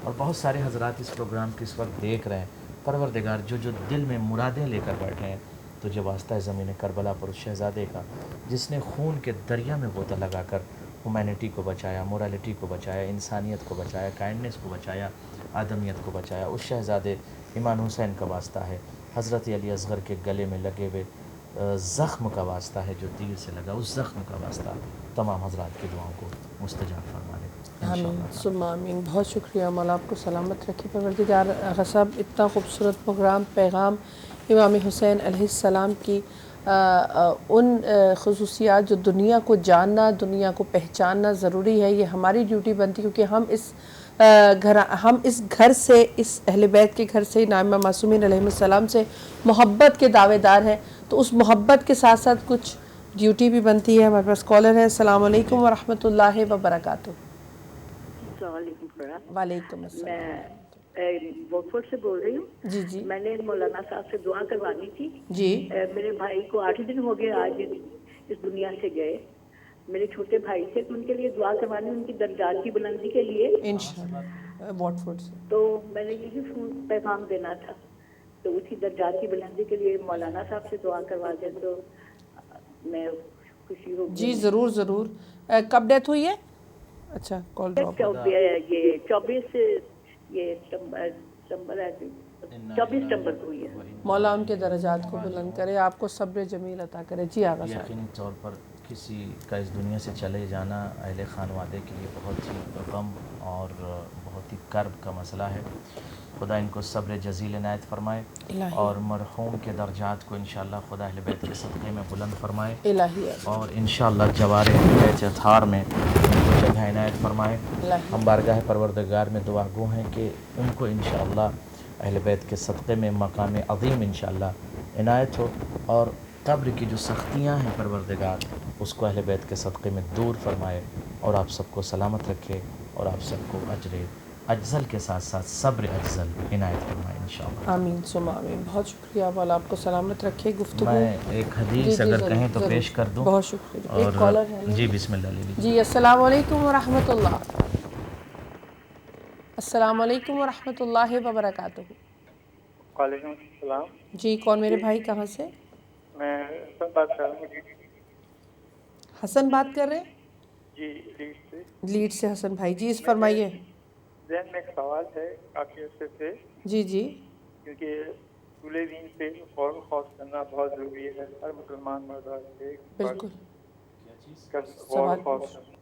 اور بہت سارے حضرات اس پروگرام کی اس وقت دیکھ رہے ہیں، پروردگار جو دل میں مرادیں لے کر بیٹھے ہیں، تو جو واسطہ ہے زمین کربلا پر اس شہزادے کا جس نے خون کے دریا میں غوطہ لگا کر ہیومینٹی کو بچایا، مورالٹی کو بچایا، انسانیت کو بچایا، کائنڈنس کو بچایا، آدمیت کو بچایا، اس شہزادے امام حسین کا واسطہ ہے. حضرت علی اصغر کے گلے میں لگے ہوئے زخم کا واسطہ ہے جو تیر سے لگا، اس زخم کا واسطہ تمام حضرات کی دعاؤں کو مستجاب فرما دے.
آمین ثم آمین. بہت شکریہ، مولا آپ کو سلامت رکھے پروردگار. آغا صاحب اتنا خوبصورت پروگرام پیغام امام حسین علیہ السلام کی ان خصوصیات جو دنیا کو جاننا، دنیا کو پہچاننا ضروری ہے، یہ ہماری ڈیوٹی بنتی، کیونکہ ہم اس گھر سے، اس اہل بیت کے گھر سے، امام معصومین علیہ السلام سے محبت کے دعوے دار ہیں، تو اس محبت کے ساتھ ساتھ کچھ ڈیوٹی بھی بنتی ہے۔ ہمارے پاس کالر ہے۔ السلام علیکم ورحمۃ اللہ وبرکاتہ۔
السلام علیکم فرحت،
وعلیکم السلام۔
میں ووکفورڈ سے بول رہی ہوں۔
جی جی
میں نے مولانا صاحب سے دعا کروانی تھی۔
جی
میرے بھائی کو 8 دن ہو گئے آج اس دنیا سے گئے، میرے چھوٹے بھائی تھے، تو ان کے لیے دعا کروانی، ان کی درجات کی بلندی کے لیے
انشاءاللہ واٹفورڈ سے۔
تو میں نے یہی پیغام دینا تھا، تو اسی درجات کی بلندی کے لیے مولانا صاحب سے دعا کروا دیں تو میں خوشی ہوگی۔
جی ضرور ضرور۔ کب ڈیتھ ہوئی ہے؟ اچھا کال ڈراپ۔
یہ 24 یہ ستمبر ہے، 24 ستمبر کو ہوئی ہے۔
مولا ان کے درجات کو بلند کرے، آپ کو صبر جمیل عطا کرے۔ جی آغا صاحب۔
یقینی طور پر کسی کا اس دنیا سے چلے جانا اہل خانوادے کے لیے بہت ہی غم اور بہت ہی کرب کا مسئلہ ہے۔ خدا ان کو صبر جزیل عنایت فرمائے اور مرحوم کے درجات کو انشاءاللہ خدا اہل بیت کے صدقے میں بلند فرمائے اور انشاءاللہ جوار اہل بیت اطہار میں ان کو جگہ عنایت فرمائے۔ ہم بارگاہ پروردگار میں دعا گو ہیں کہ ان کو انشاءاللہ اہل بیت کے صدقے میں مقام عظیم انشاءاللہ عنایت ہو، اور قبر کی جو سختیاں ہیں پروردگار اس کو اہل بیت کے صدقے میں دور فرمائے، اور آپ سب کو سلامت رکھے، اور آپ سب کو اجر اجزل کے ساتھ ساتھ صبر اجزل عنایت فرمائے انشاءاللہ۔
آمین ثم آمین۔ بہت شکریہ، مولا آپ کو سلامت رکھے۔ گفتگو
میں ایک حدیث اگر کہیں تو پیش کر دوں۔
بہت شکریہ۔ ایک کالر ہے
جی بسم اللہ لے لیجیے۔
جی السلام علیکم ورحمۃ اللہ۔ السلام علیکم ورحمۃ اللہ وبرکاتہ۔
وعلیکم السلام۔
جی کون میرے بھائی، کہاں سے؟
میں حسن بات کر رہا ہوں۔
حسن بات کر رہے ہیں؟
جی لیڈ سے۔
لیڈ سے حسن بھائی، جی فرمائیے۔
ذہن میں ایک سوال ہے کافی عرصے سے،
جی جی
کیونکہ اصول دین پہ غور و خوض کرنا بہت ضروری ہے، ہر مسلمان مرد سے
بالکل۔
غور و خوض کرنا۔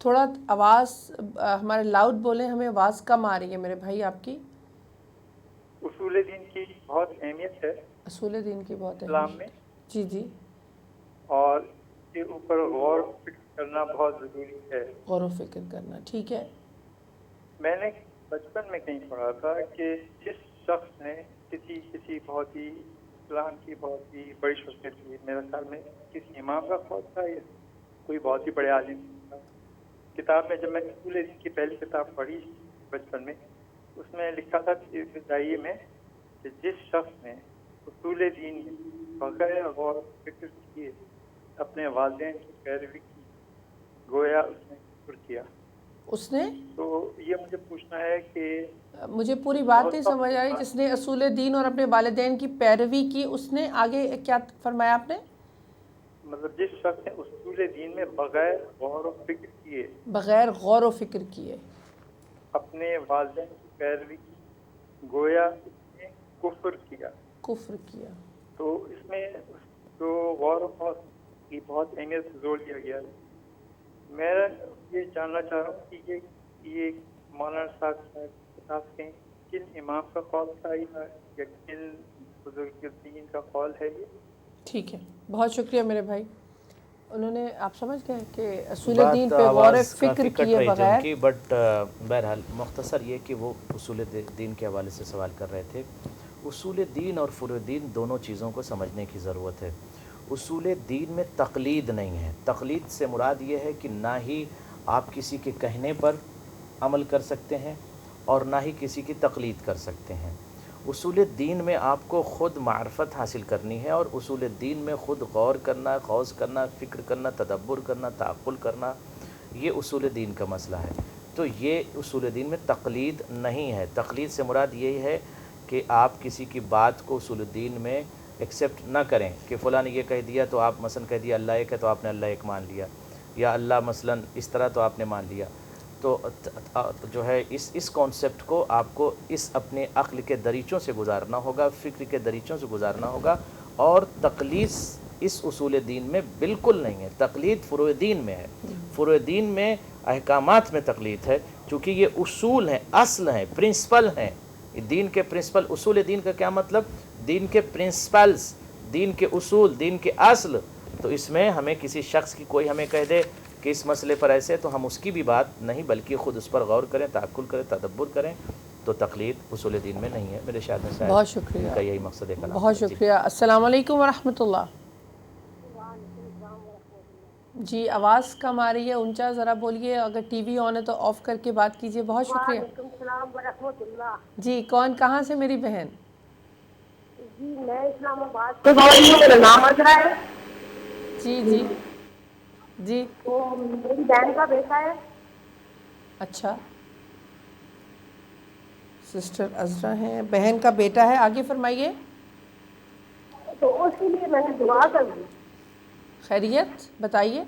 تھوڑا آواز ہمارے لاؤڈ بولیں، ہمیں آواز کم آ رہی ہے میرے بھائی آپ کی۔
اصول دین کی بہت اہمیت ہے
اصول دین کی بہت
اسلام میں،
جی جی،
اور اس کے اوپر غور و فکر کرنا بہت ضروری ہے۔
غور و فکر کرنا، ٹھیک ہے۔
میں نے بچپن میں کہیں پڑھا تھا کہ جس شخص نے کسی بہت ہی اسلام کی بہت ہی بڑی شخصیت تھی، میرے خیال میں کسی امام کا قول تھا یا کوئی بہت ہی بڑے عالم تھا، کتاب میں جب میں اصول دین کی پہلی کتاب پڑھی بچپن میں، اس میں لکھا تھا ابتدائی میں کہ جس شخص نے اصول دین بغیر غور و فکر کیے اپنے والدین کی پیروی کی، گویا اس نے کفر کیا۔
اس نے،
تو یہ مجھے پوچھنا ہے کہ
مجھے پوری بات نہیں سمجھ آئی، جس نے اصول دین اور اپنے والدین کی پیروی کی، اس نے آگے کیا فرمایا آپ نے؟
مطلب جس شخص نے اصول دین میں بغیر غور و فکر کیے،
بغیر غور و فکر کیے
اپنے والدین کی پیروی کی، گویا اس نے کفر کیا۔
کفر کیا۔
تو اس میں جو غور و خوض کی بہت اہمیت سے زور دیا گیا ہے۔ میں یہ جاننا چاہ رہا ہوں کہ یہ مولانا صاحب بتا سکیں کن امام کا قول تھا یا کن بزرگ دین کا قول ہے یہ؟
ٹھیک ہے، بہت شکریہ میرے بھائی۔ انہوں نے، آپ سمجھ گئے کہ اصول دین پہ غور و فکر کیے بغیر،
بٹ بہرحال مختصر یہ کہ وہ اصول دین کے حوالے سے سوال کر رہے تھے۔ اصول دین اور فروع دین دونوں چیزوں کو سمجھنے کی ضرورت ہے۔ اصول دین میں تقلید نہیں ہے۔ تقلید سے مراد یہ ہے کہ نہ ہی آپ کسی کے کہنے پر عمل کر سکتے ہیں اور نہ ہی کسی کی تقلید کر سکتے ہیں۔ اصول دین میں آپ کو خود معرفت حاصل کرنی ہے، اور اصول دین میں خود غور کرنا، خوض کرنا، فکر کرنا، تدبر کرنا، تعقل کرنا، یہ اصول دین کا مسئلہ ہے۔ تو یہ اصول دین میں تقلید نہیں ہے۔ تقلید سے مراد یہی ہے کہ آپ کسی کی بات کو اصول دین میں ایکسیپٹ نہ کریں کہ فلاں نے یہ کہہ دیا تو آپ مثلا کہہ دیا اللہ ایک ہے تو آپ نے اللہ ایک مان لیا، یا اللہ مثلا اس طرح تو آپ نے مان لیا۔ تو جو ہے اس کانسیپٹ کو آپ کو اس اپنے عقل کے دریچوں سے گزارنا ہوگا، فکر کے دریچوں سے گزارنا ہوگا، اور تقلید اس اصول دین میں بالکل نہیں ہے۔ تقلید فروع دین میں ہے۔ فروع دین میں احکامات میں تقلید ہے، چونکہ یہ اصول ہیں، اصل ہیں، پرنسپل ہیں۔ دین کے پرنسپل، اصول دین کا کیا مطلب؟ دین کے پرنسپلز، دین کے اصول، دین کے اصل. تو اس میں ہمیں کسی شخص کی کوئی ہمیں کہہ دے کہ اس مسئلے پر ایسے، تو ہم اس کی بھی بات نہیں بلکہ خود اس پر غور کریں، تعقل کریں، تدبر کریں. تو تقلید اصول دین میں نہیں ہے. میرے شاید میں
بہت شکریہ،
کا یہی مقصد ہے.
بہت شکریہ. السلام علیکم ورحمۃ اللہ. جی آواز کم آ رہی ہے، اونچا ذرا بولیے. اگر ٹی وی آن ہے تو آف کر کے بات کیجیے. بہت شکریہ.
وعلیکم السلام ورحمۃ اللہ.
جی کون کہاں سے میری بہن؟
جی میں اسلام آباد سے بول رہی ہوں، میرا نام عذرا ہے.
جی جی جی.
تو میری بہن کا بیٹا ہے.
اچھا، سسٹر عذرا ہیں، بہن کا بیٹا ہے. آگے فرمائیے.
تو اس کے لیے میں نے دعا کرنی.
خیریت بتائیے.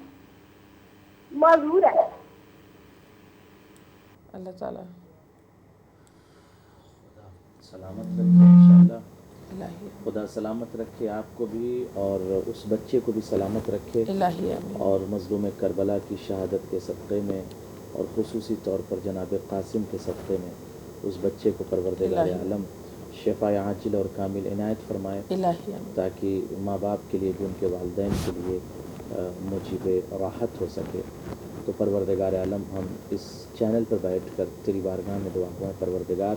معذور ہے.
اللہ تعالیٰ
سلامت رکھے انشاءاللہ.
الہی
خدا سلامت رکھے آپ کو بھی اور اس بچے کو بھی سلامت رکھے.
الہی آمین.
اور مظلوم کربلا کی شہادت کے صدقے میں اور خصوصی طور پر جناب قاسم کے صدقے میں اس بچے کو پروردگار عالم شفاء عاجل اور کامل عنایت فرمائے،
الہی آمین.
تاکہ ماں باپ کے لیے بھی ان کے والدین کے لیے موجب راحت ہو سکے. تو پروردگار عالم ہم اس چینل پر بیٹھ کر تیری بارگاہ میں دعا کریں. پروردگار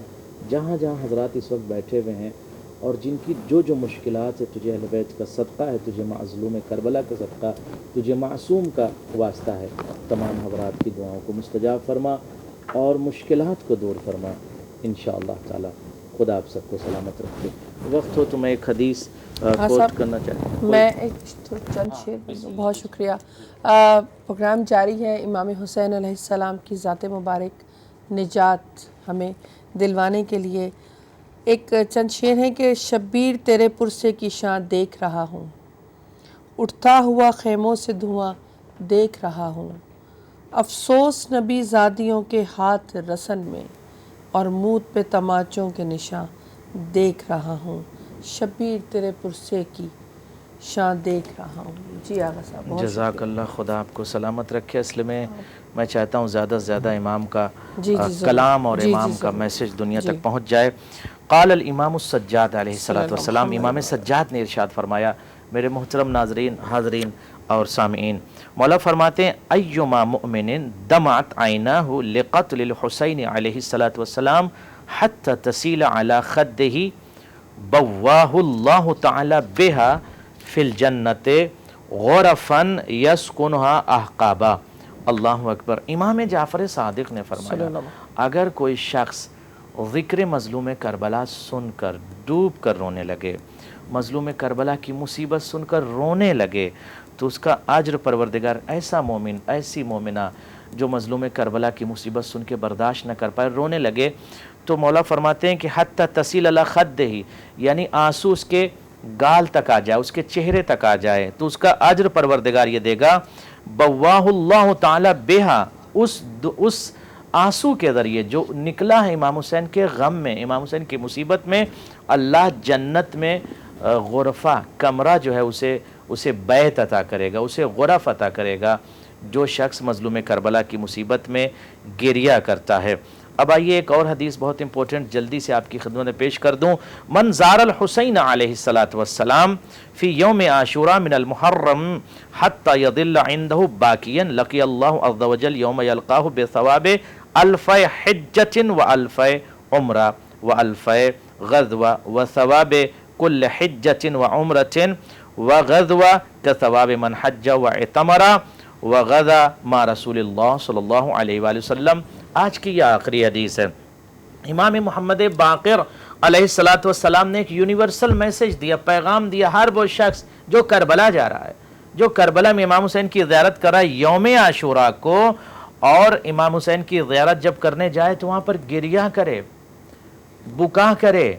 جہاں جہاں حضرات اس وقت بیٹھے ہوئے ہیں اور جن کی جو مشکلات ہے، تجھے اہل بیت کا صدقہ ہے، تجھے مظلوم کربلا کا صدقہ، تجھے معصوم کا واسطہ ہے، تمام حضرات کی دعاؤں کو مستجاب فرما اور مشکلات کو دور فرما انشاءاللہ تعالی. خدا آپ سب کو سلامت رکھے. وقت ہو تو میں ایک حدیث کوٹ کرنا چاہتا ہوں.
میں ایک چند شعر. بہت شکریہ. پروگرام جاری ہے. امام حسین علیہ السلام کی ذات مبارک نجات ہمیں دلوانے کے لیے ایک چند شعر ہیں کہ شبیر تیرے پرسے کی شان دیکھ رہا ہوں، اٹھتا ہوا خیموں سے دھواں دیکھ رہا ہوں، افسوس نبی زادیوں کے ہاتھ رسن میں اور موت پہ تماچوں کے نشان دیکھ رہا ہوں، شبیر تیرے پرسے کی شان دیکھ رہا ہوں. جی آغا صاحب بہت
جزاک اللہ. خدا آپ کو سلامت رکھے. اصل میں چاہتا ہوں زیادہ سے زیادہ امام کا کلام اور امام کا میسج دنیا تک پہنچ جائے. قال الامام السجاد علیہ السلام، امام سجاد نے ارشاد فرمایا. میرے محترم ناظرین، حاضرین اور سامعین، مولا فرماتے ہیں ایما مؤمن دمعت عیناہ لقتل الحسین علیہ السلام حتی تسیل علی خدہ بواہ اللہ تعالی بہا فی الجنت غرفا یسکنها احقابا. اللہ اکبر. امام جعفر صادق نے فرمایا اگر کوئی شخص ذکر مظلوم کربلا سن کر ڈوب کر رونے لگے، مظلوم کربلا کی مصیبت سن کر رونے لگے، تو اس کا اجر پروردگار ایسا مومن، ایسی مومنہ جو مظلوم کربلا کی مصیبت سن کے برداشت نہ کر پائے، رونے لگے، تو مولا فرماتے ہیں کہ حتی تسیل علی خدہ، یعنی آنسو اس کے گال تک آ جائے، اس کے چہرے تک آ جائے، تو اس کا اجر پروردگار یہ دے گا بواہ اللہ تعالی بہا، اس آنسو کے ذریعے جو نکلا ہے امام حسین کے غم میں، امام حسین کی مصیبت میں، اللہ جنت میں غرفہ، کمرہ جو ہے اسے بیت عطا کرے گا، اسے غرف عطا کرے گا جو شخص مظلوم کربلا کی مصیبت میں گریہ کرتا ہے. اب آئیے ایک اور حدیث بہت امپورٹنٹ جلدی سے آپ کی خدمت میں پیش کر دوں. من زار الحسین علیہ السلام فی یوم عاشوراء من المحرم حتی یضل عنده باکیا لقی اللہ عز وجل یوم یلقاہ بثواب الف حجت و الف عمرہ و الف غزوہ و ثواب کل حجت و عمرت و غزوہ کثواب من حج و اعتمر و غزا ما رسول اللہ صلی اللہ علیہ وآلہ وسلم. آج کی یہ آخری حدیث ہے. امام محمد باقر علیہ السلام نے ایک یونیورسل میسج دیا، پیغام دیا ہر وہ شخص جو کربلا جا رہا ہے، جو کربلا میں امام حسین کی زیارت کر رہا ہے یوم عاشوراء کو، اور امام حسین کی زیارت جب کرنے جائے تو وہاں پر گریہ کرے، بکا کرے.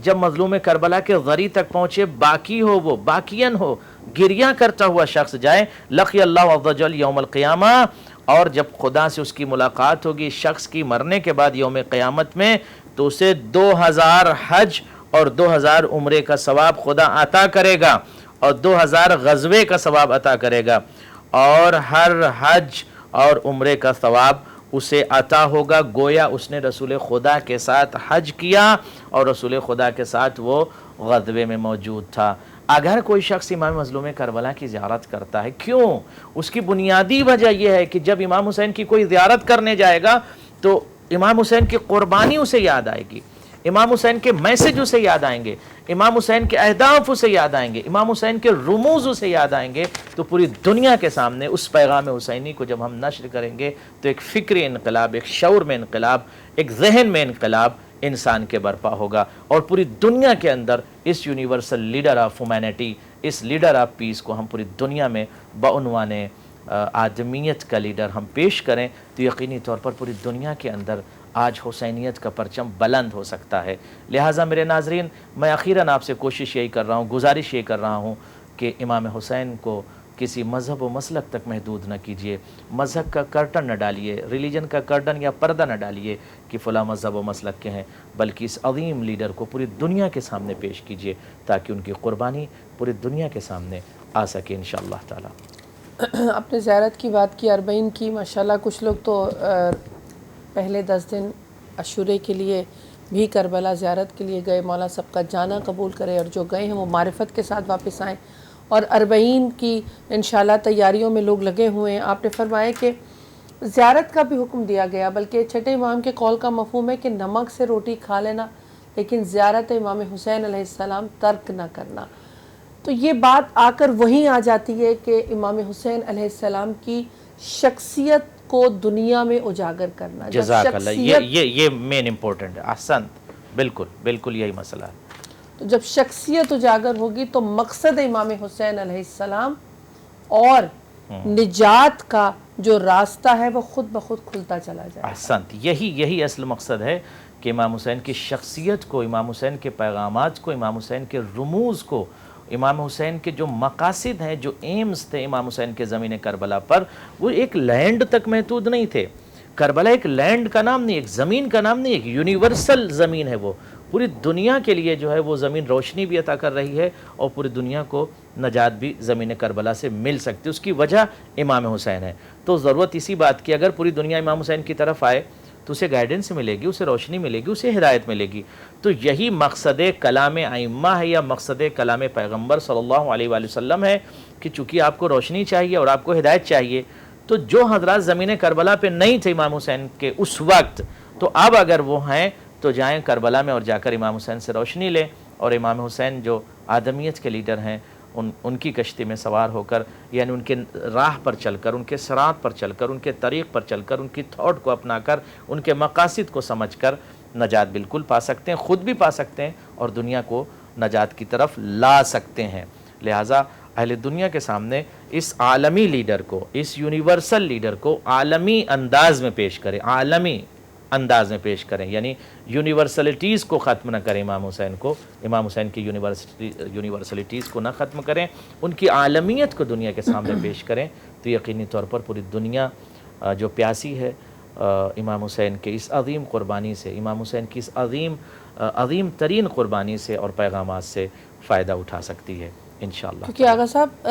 جب مظلوم کربلا کے غری تک پہنچے، باقی ہو، وہ باقین ہو، گریہ کرتا ہوا شخص جائے، لقی اللہ عز وجل یوم القیامہ، اور جب خدا سے اس کی ملاقات ہوگی شخص کی مرنے کے بعد یوم قیامت میں، تو اسے 2000 حج اور 2000 عمرے کا ثواب خدا عطا کرے گا، اور 2000 غزوے کا ثواب عطا کرے گا، اور ہر حج اور عمرے کا ثواب اسے عطا ہوگا گویا اس نے رسول خدا کے ساتھ حج کیا اور رسول خدا کے ساتھ وہ غزوے میں موجود تھا. اگر کوئی شخص امام مظلوم کربلا کی زیارت کرتا ہے، کیوں؟ اس کی بنیادی وجہ یہ ہے کہ جب امام حسین کی کوئی زیارت کرنے جائے گا تو امام حسین کی قربانی اسے یاد آئے گی، امام حسین کے میسج اسے یاد آئیں گے، امام حسین کے اہداف اسے یاد آئیں گے، امام حسین کے رموز اسے یاد آئیں گے، تو پوری دنیا کے سامنے اس پیغام حسینی کو جب ہم نشر کریں گے تو ایک فکری انقلاب، ایک شعور میں انقلاب، ایک ذہن میں انقلاب انسان کے برپا ہوگا، اور پوری دنیا کے اندر اس یونیورسل لیڈر آف ہیومینٹی، اس لیڈر آف پیس کو ہم پوری دنیا میں بعنوان آدمیت کا لیڈر ہم پیش کریں تو یقینی طور پر پوری دنیا کے اندر آج حسینیت کا پرچم بلند ہو سکتا ہے۔ لہٰذا میرے ناظرین، میں اخیراً آپ سے کوشش یہی کر رہا ہوں، گزارش یہ کر رہا ہوں کہ امام حسین کو کسی مذہب و مسلک تک محدود نہ کیجیے، مذہب کا کرٹن نہ ڈالیے، ریلیجن کا کرٹن یا پردہ نہ ڈالیے کہ فلاں مذہب و مسلک کے ہیں، بلکہ اس عظیم لیڈر کو پوری دنیا کے سامنے پیش کیجیے تاکہ ان کی قربانی پوری دنیا کے سامنے آ سکے انشاءاللہ تعالی۔
آپ نے زیارت کی بات کی، 40 کی، ماشاءاللہ کچھ لوگ تو پہلے 10 دن عاشورے کے لیے بھی کربلا زیارت کے لیے گئے، مولا سب کا جانا قبول کرے، اور جو گئے ہیں وہ معرفت کے ساتھ واپس آئیں، اور 40 کی انشاءاللہ تیاریوں میں لوگ لگے ہوئے ہیں۔ آپ نے فرمایا کہ زیارت کا بھی حکم دیا گیا، بلکہ چھٹے امام کے قول کا مفہوم ہے کہ نمک سے روٹی کھا لینا لیکن زیارت امام حسین علیہ السلام ترک نہ کرنا۔ تو یہ بات آ کر وہیں آ جاتی ہے کہ امام حسین علیہ السلام کی شخصیت کو دنیا میں اجاگر کرنا۔
جزاک اللہ، یہ مین امپورٹنٹ ہے، احسنت، بالکل بالکل یہی مسئلہ ہے۔
تو جب شخصیت اجاگر ہوگی تو مقصد امام حسین علیہ السلام اور نجات کا جو راستہ ہے وہ خود بخود کھلتا چلا جائے۔
احسنت، یہی اصل مقصد ہے کہ امام حسین کی شخصیت کو، امام حسین کے پیغامات کو، امام حسین کے رموز کو، امام حسین کے جو مقاصد ہیں، جو ایمز تھے امام حسین کے زمین کربلا پر، وہ ایک لینڈ تک محدود نہیں تھے۔ کربلا ایک لینڈ کا نام نہیں، ایک زمین کا نام نہیں، ایک یونیورسل زمین ہے، وہ پوری دنیا کے لیے جو ہے وہ زمین روشنی بھی عطا کر رہی ہے، اور پوری دنیا کو نجات بھی زمین کربلا سے مل سکتی ہے۔ اس کی وجہ امام حسین ہے۔ تو ضرورت اسی بات کی، اگر پوری دنیا امام حسین کی طرف آئے تو اسے گائیڈنس ملے گی، اسے روشنی ملے گی، اسے ہدایت ملے گی۔ تو یہی مقصد کلام ائمہ ہے، یا مقصد کلام پیغمبر صلی اللہ علیہ وآلہ وسلم ہے کہ چونکہ آپ کو روشنی چاہیے اور آپ کو ہدایت چاہیے، تو جو حضرات زمین کربلا پہ نہیں تھے امام حسین کے اس وقت، تو اب اگر وہ ہیں تو جائیں کربلا میں اور جا کر امام حسین سے روشنی لیں، اور امام حسین جو آدمیت کے لیڈر ہیں ان کی کشتی میں سوار ہو کر، یعنی ان کے راہ پر چل کر، ان کے صراط پر چل کر، ان کے طریق پر چل کر، ان کی تھاٹ کو اپنا کر، ان کے مقاصد کو سمجھ کر نجات بالکل پا سکتے ہیں، خود بھی پا سکتے ہیں اور دنیا کو نجات کی طرف لا سکتے ہیں۔ لہٰذا اہل دنیا کے سامنے اس عالمی لیڈر کو، اس یونیورسل لیڈر کو عالمی انداز میں پیش کریں، عالمی انداز میں پیش کریں، یعنی یونیورسلٹیز کو ختم نہ کریں، امام حسین کو، امام حسین کی یونیورسلٹیز کو نہ ختم کریں، ان کی عالمیت کو دنیا کے سامنے پیش کریں، تو یقینی طور پر پوری دنیا جو پیاسی ہے امام حسین کے اس عظیم قربانی سے، امام حسین کی اس عظیم ترین قربانی سے اور پیغامات سے فائدہ اٹھا سکتی ہے انشاءاللہ۔
کیونکہ آغا صاحب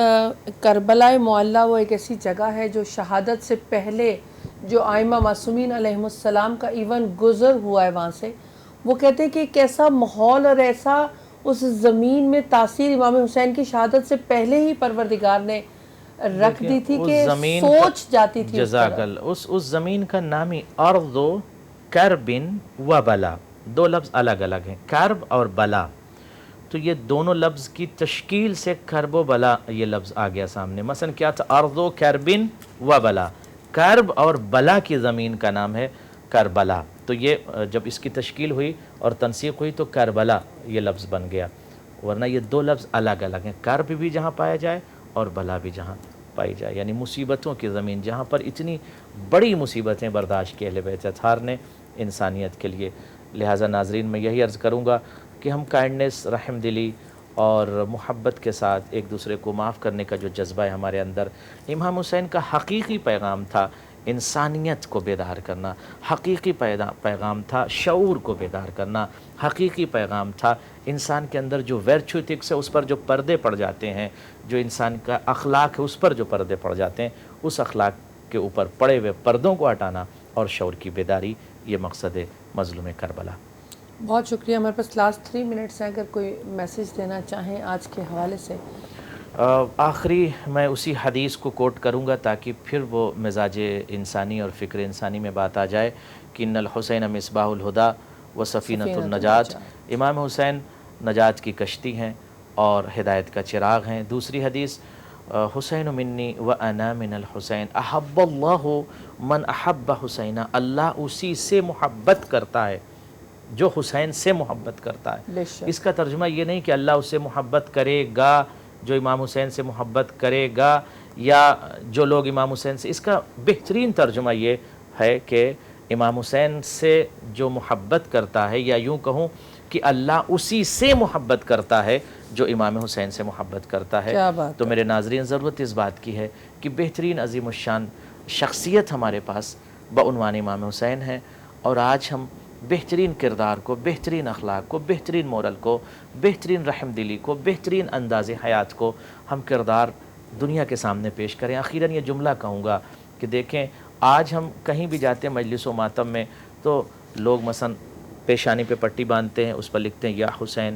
کربلا معلیٰ وہ ایک ایسی جگہ ہے جو شہادت سے پہلے جو آئمہ معصومین علیہم السلام کا ایون گزر ہوا ہے وہاں سے، وہ کہتے ہیں کہ ایک ایسا ماحول اور ایسا اس زمین میں تاثیر امام حسین کی شہادت سے پہلے ہی پروردگار نے رکھ دی تھی کہ سوچ جاتی تھی۔
جزاک اللہ، اس زمین کا نام ہی ارض کرب و بلا، دو لفظ الگ الگ ہیں، کرب اور بلا، تو یہ دونوں لفظ کی تشکیل سے کرب و بلا یہ لفظ آ گیا سامنے۔ مثلا کیا تھا؟ ارض کرب و بلا، کرب اور بلا کی زمین کا نام ہے کربلا، تو یہ جب اس کی تشکیل ہوئی اور تنسیق ہوئی تو کربلا یہ لفظ بن گیا، ورنہ یہ دو لفظ الگ الگ ہیں، کرب بھی جہاں پایا جائے اور بلا بھی جہاں پائی جائے، یعنی مصیبتوں کی زمین جہاں پر اتنی بڑی مصیبتیں برداشت کی اہل بیت اطہار نے انسانیت کے لیے۔ لہٰذا ناظرین میں یہی عرض کروں گا کہ ہم کائنڈنس، رحم دلی اور محبت کے ساتھ ایک دوسرے کو معاف کرنے کا جو جذبہ ہے ہمارے اندر، امام حسین کا حقیقی پیغام تھا انسانیت کو بیدار کرنا، حقیقی پیغام تھا شعور کو بیدار کرنا، حقیقی پیغام تھا انسان کے اندر جو ورچو ایتھکس ہے اس پر جو پردے پڑ جاتے ہیں، جو انسان کا اخلاق ہے اس پر جو پردے پڑ جاتے ہیں، اس اخلاق کے اوپر پڑے ہوئے پردوں کو ہٹانا اور شعور کی بیداری، یہ مقصد مظلوم کربلا۔
بہت شکریہ. ہمارے پاس لاسٹ 3 منٹس ہیں, اگر کوئی میسیج دینا چاہیں آج کے حوالے سے.
آخری میں اسی حدیث کو کوٹ کروں گا تاکہ پھر وہ مزاج انسانی اور فکر انسانی میں بات آ جائے کہ ان الحسین مصباح الہدا و سفینۃ النجات. امام حسین نجات کی کشتی ہیں اور ہدایت کا چراغ ہیں. دوسری حدیث حسین منی و انا من الحسین احب اللہ من احب حسین. اللہ اسی سے محبت کرتا ہے جو حسین سے محبت کرتا ہے. اس کا ترجمہ یہ نہیں کہ اللہ اس سے محبت کرے گا جو امام حسین سے محبت کرے گا یا جو لوگ امام حسین سے. اس کا بہترین ترجمہ یہ ہے کہ امام حسین سے جو محبت کرتا ہے, یا یوں کہوں کہ اللہ اسی سے محبت کرتا ہے جو امام حسین سے محبت کرتا ہے. تو میرے ناظرین, ضرورت اس بات کی ہے کہ بہترین عظیم الشان شخصیت ہمارے پاس بعنوان امام حسین ہے, اور آج ہم بہترین کردار کو, بہترین اخلاق کو, بہترین مورل کو, بہترین رحم دلی کو, بہترین انداز حیات کو ہم کردار دنیا کے سامنے پیش کریں. اخیراً یہ جملہ کہوں گا کہ دیکھیں, آج ہم کہیں بھی جاتے ہیں مجلس و ماتم میں تو لوگ مثلا پیشانی پہ پٹی باندھتے ہیں, اس پر لکھتے ہیں یا حسین.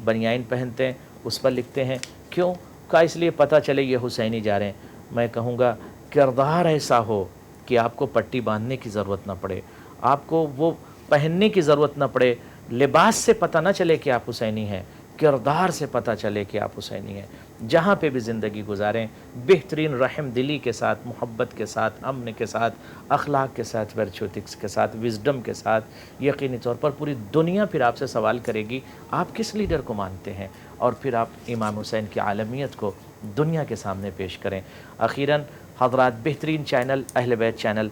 بنیان پہنتے ہیں, اس پر لکھتے ہیں کیوں کا, اس لیے پتہ چلے یہ حسینی جا رہے ہیں. میں کہوں گا کردار ایسا ہو کہ آپ کو پٹی باندھنے کی ضرورت نہ پڑے, آپ کو وہ پہننے کی ضرورت نہ پڑے. لباس سے پتہ نہ چلے کہ آپ حسینی ہیں, کردار سے پتہ چلے کہ آپ حسینی ہیں. جہاں پہ بھی زندگی گزاریں بہترین رحم دلی کے ساتھ, محبت کے ساتھ, امن کے ساتھ, اخلاق کے ساتھ, ورچوتکس کے ساتھ, وزڈم کے ساتھ. یقینی طور پر پوری دنیا پھر آپ سے سوال کرے گی آپ کس لیڈر کو مانتے ہیں, اور پھر آپ امام حسین کی عالمیت کو دنیا کے سامنے پیش کریں. اخیراً حضرات, بہترین چینل اہل بیت چینل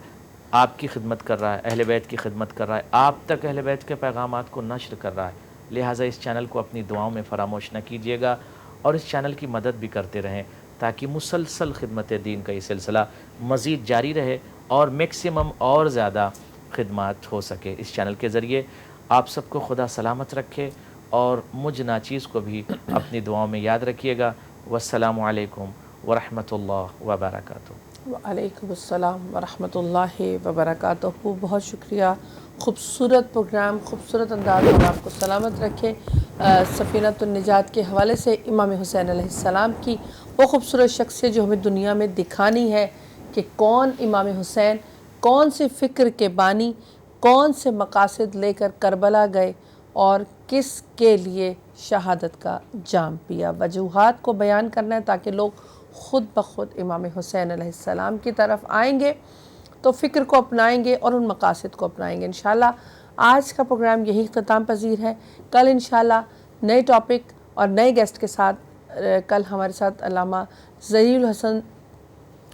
آپ کی خدمت کر رہا ہے, اہل بیت کی خدمت کر رہا ہے, آپ تک اہل بیت کے پیغامات کو نشر کر رہا ہے. لہٰذا اس چینل کو اپنی دعاؤں میں فراموش نہ کیجیے گا, اور اس چینل کی مدد بھی کرتے رہیں تاکہ مسلسل خدمت دین کا یہ سلسلہ مزید جاری رہے اور میکسیمم اور زیادہ خدمات ہو سکے. اس چینل کے ذریعے آپ سب کو خدا سلامت رکھے, اور مجھ ناچیز کو بھی اپنی دعاؤں میں یاد رکھیے گا. والسلام علیکم ورحمۃ اللہ وبرکاتہ.
وعلیکم السلام ورحمۃ اللہ وبرکاتہ. بہت شکریہ, خوبصورت پروگرام, خوبصورت انداز میں آپ کو سلامت رکھے. سفینۃ النجات کے حوالے سے امام حسین علیہ السلام کی وہ خوبصورت شخصیت جو ہمیں دنیا میں دکھانی ہے کہ کون امام حسین, کون سے فکر کے بانی, کون سے مقاصد لے کر کربلا گئے اور کس کے لیے شہادت کا جام پیا. وجوہات کو بیان کرنا ہے تاکہ لوگ خود بخود امام حسین علیہ السلام کی طرف آئیں گے تو فکر کو اپنائیں گے اور ان مقاصد کو اپنائیں گے. انشاءاللہ آج کا پروگرام یہی اختتام پذیر ہے. کل انشاءاللہ نئے ٹاپک اور نئے گیسٹ کے ساتھ, کل ہمارے ساتھ علامہ ظہیر الحسن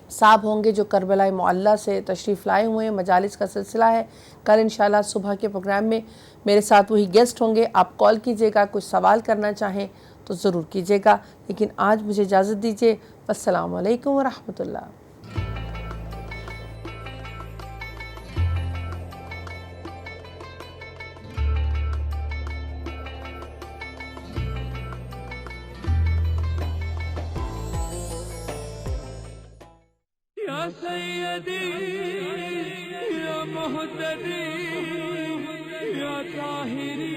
صاحب ہوں گے جو کربلا معلیٰ سے تشریف لائے ہوئے ہیں. مجالس کا سلسلہ ہے. کل انشاءاللہ صبح کے پروگرام میں میرے ساتھ وہی گیسٹ ہوں گے. آپ کال کیجئے گا, کچھ سوال کرنا چاہیں تو ضرور کیجئے گا. لیکن آج مجھے اجازت دیجئے. السلام علیکم ورحمۃ اللہ.
یا سیدی یا محتدی یا طاہری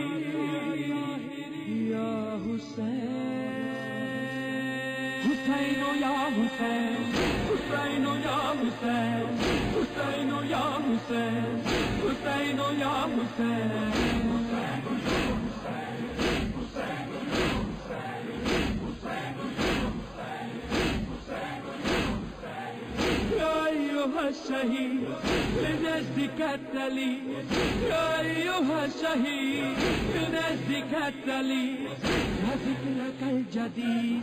یا حسین, حسین یا حسین, حسین یا حسین, حسین یا حسین, حسین یا حسین. الشهيد لنجدك التلي, يا أيها الشهيد لنجدك التلي, وذكرك الجديد.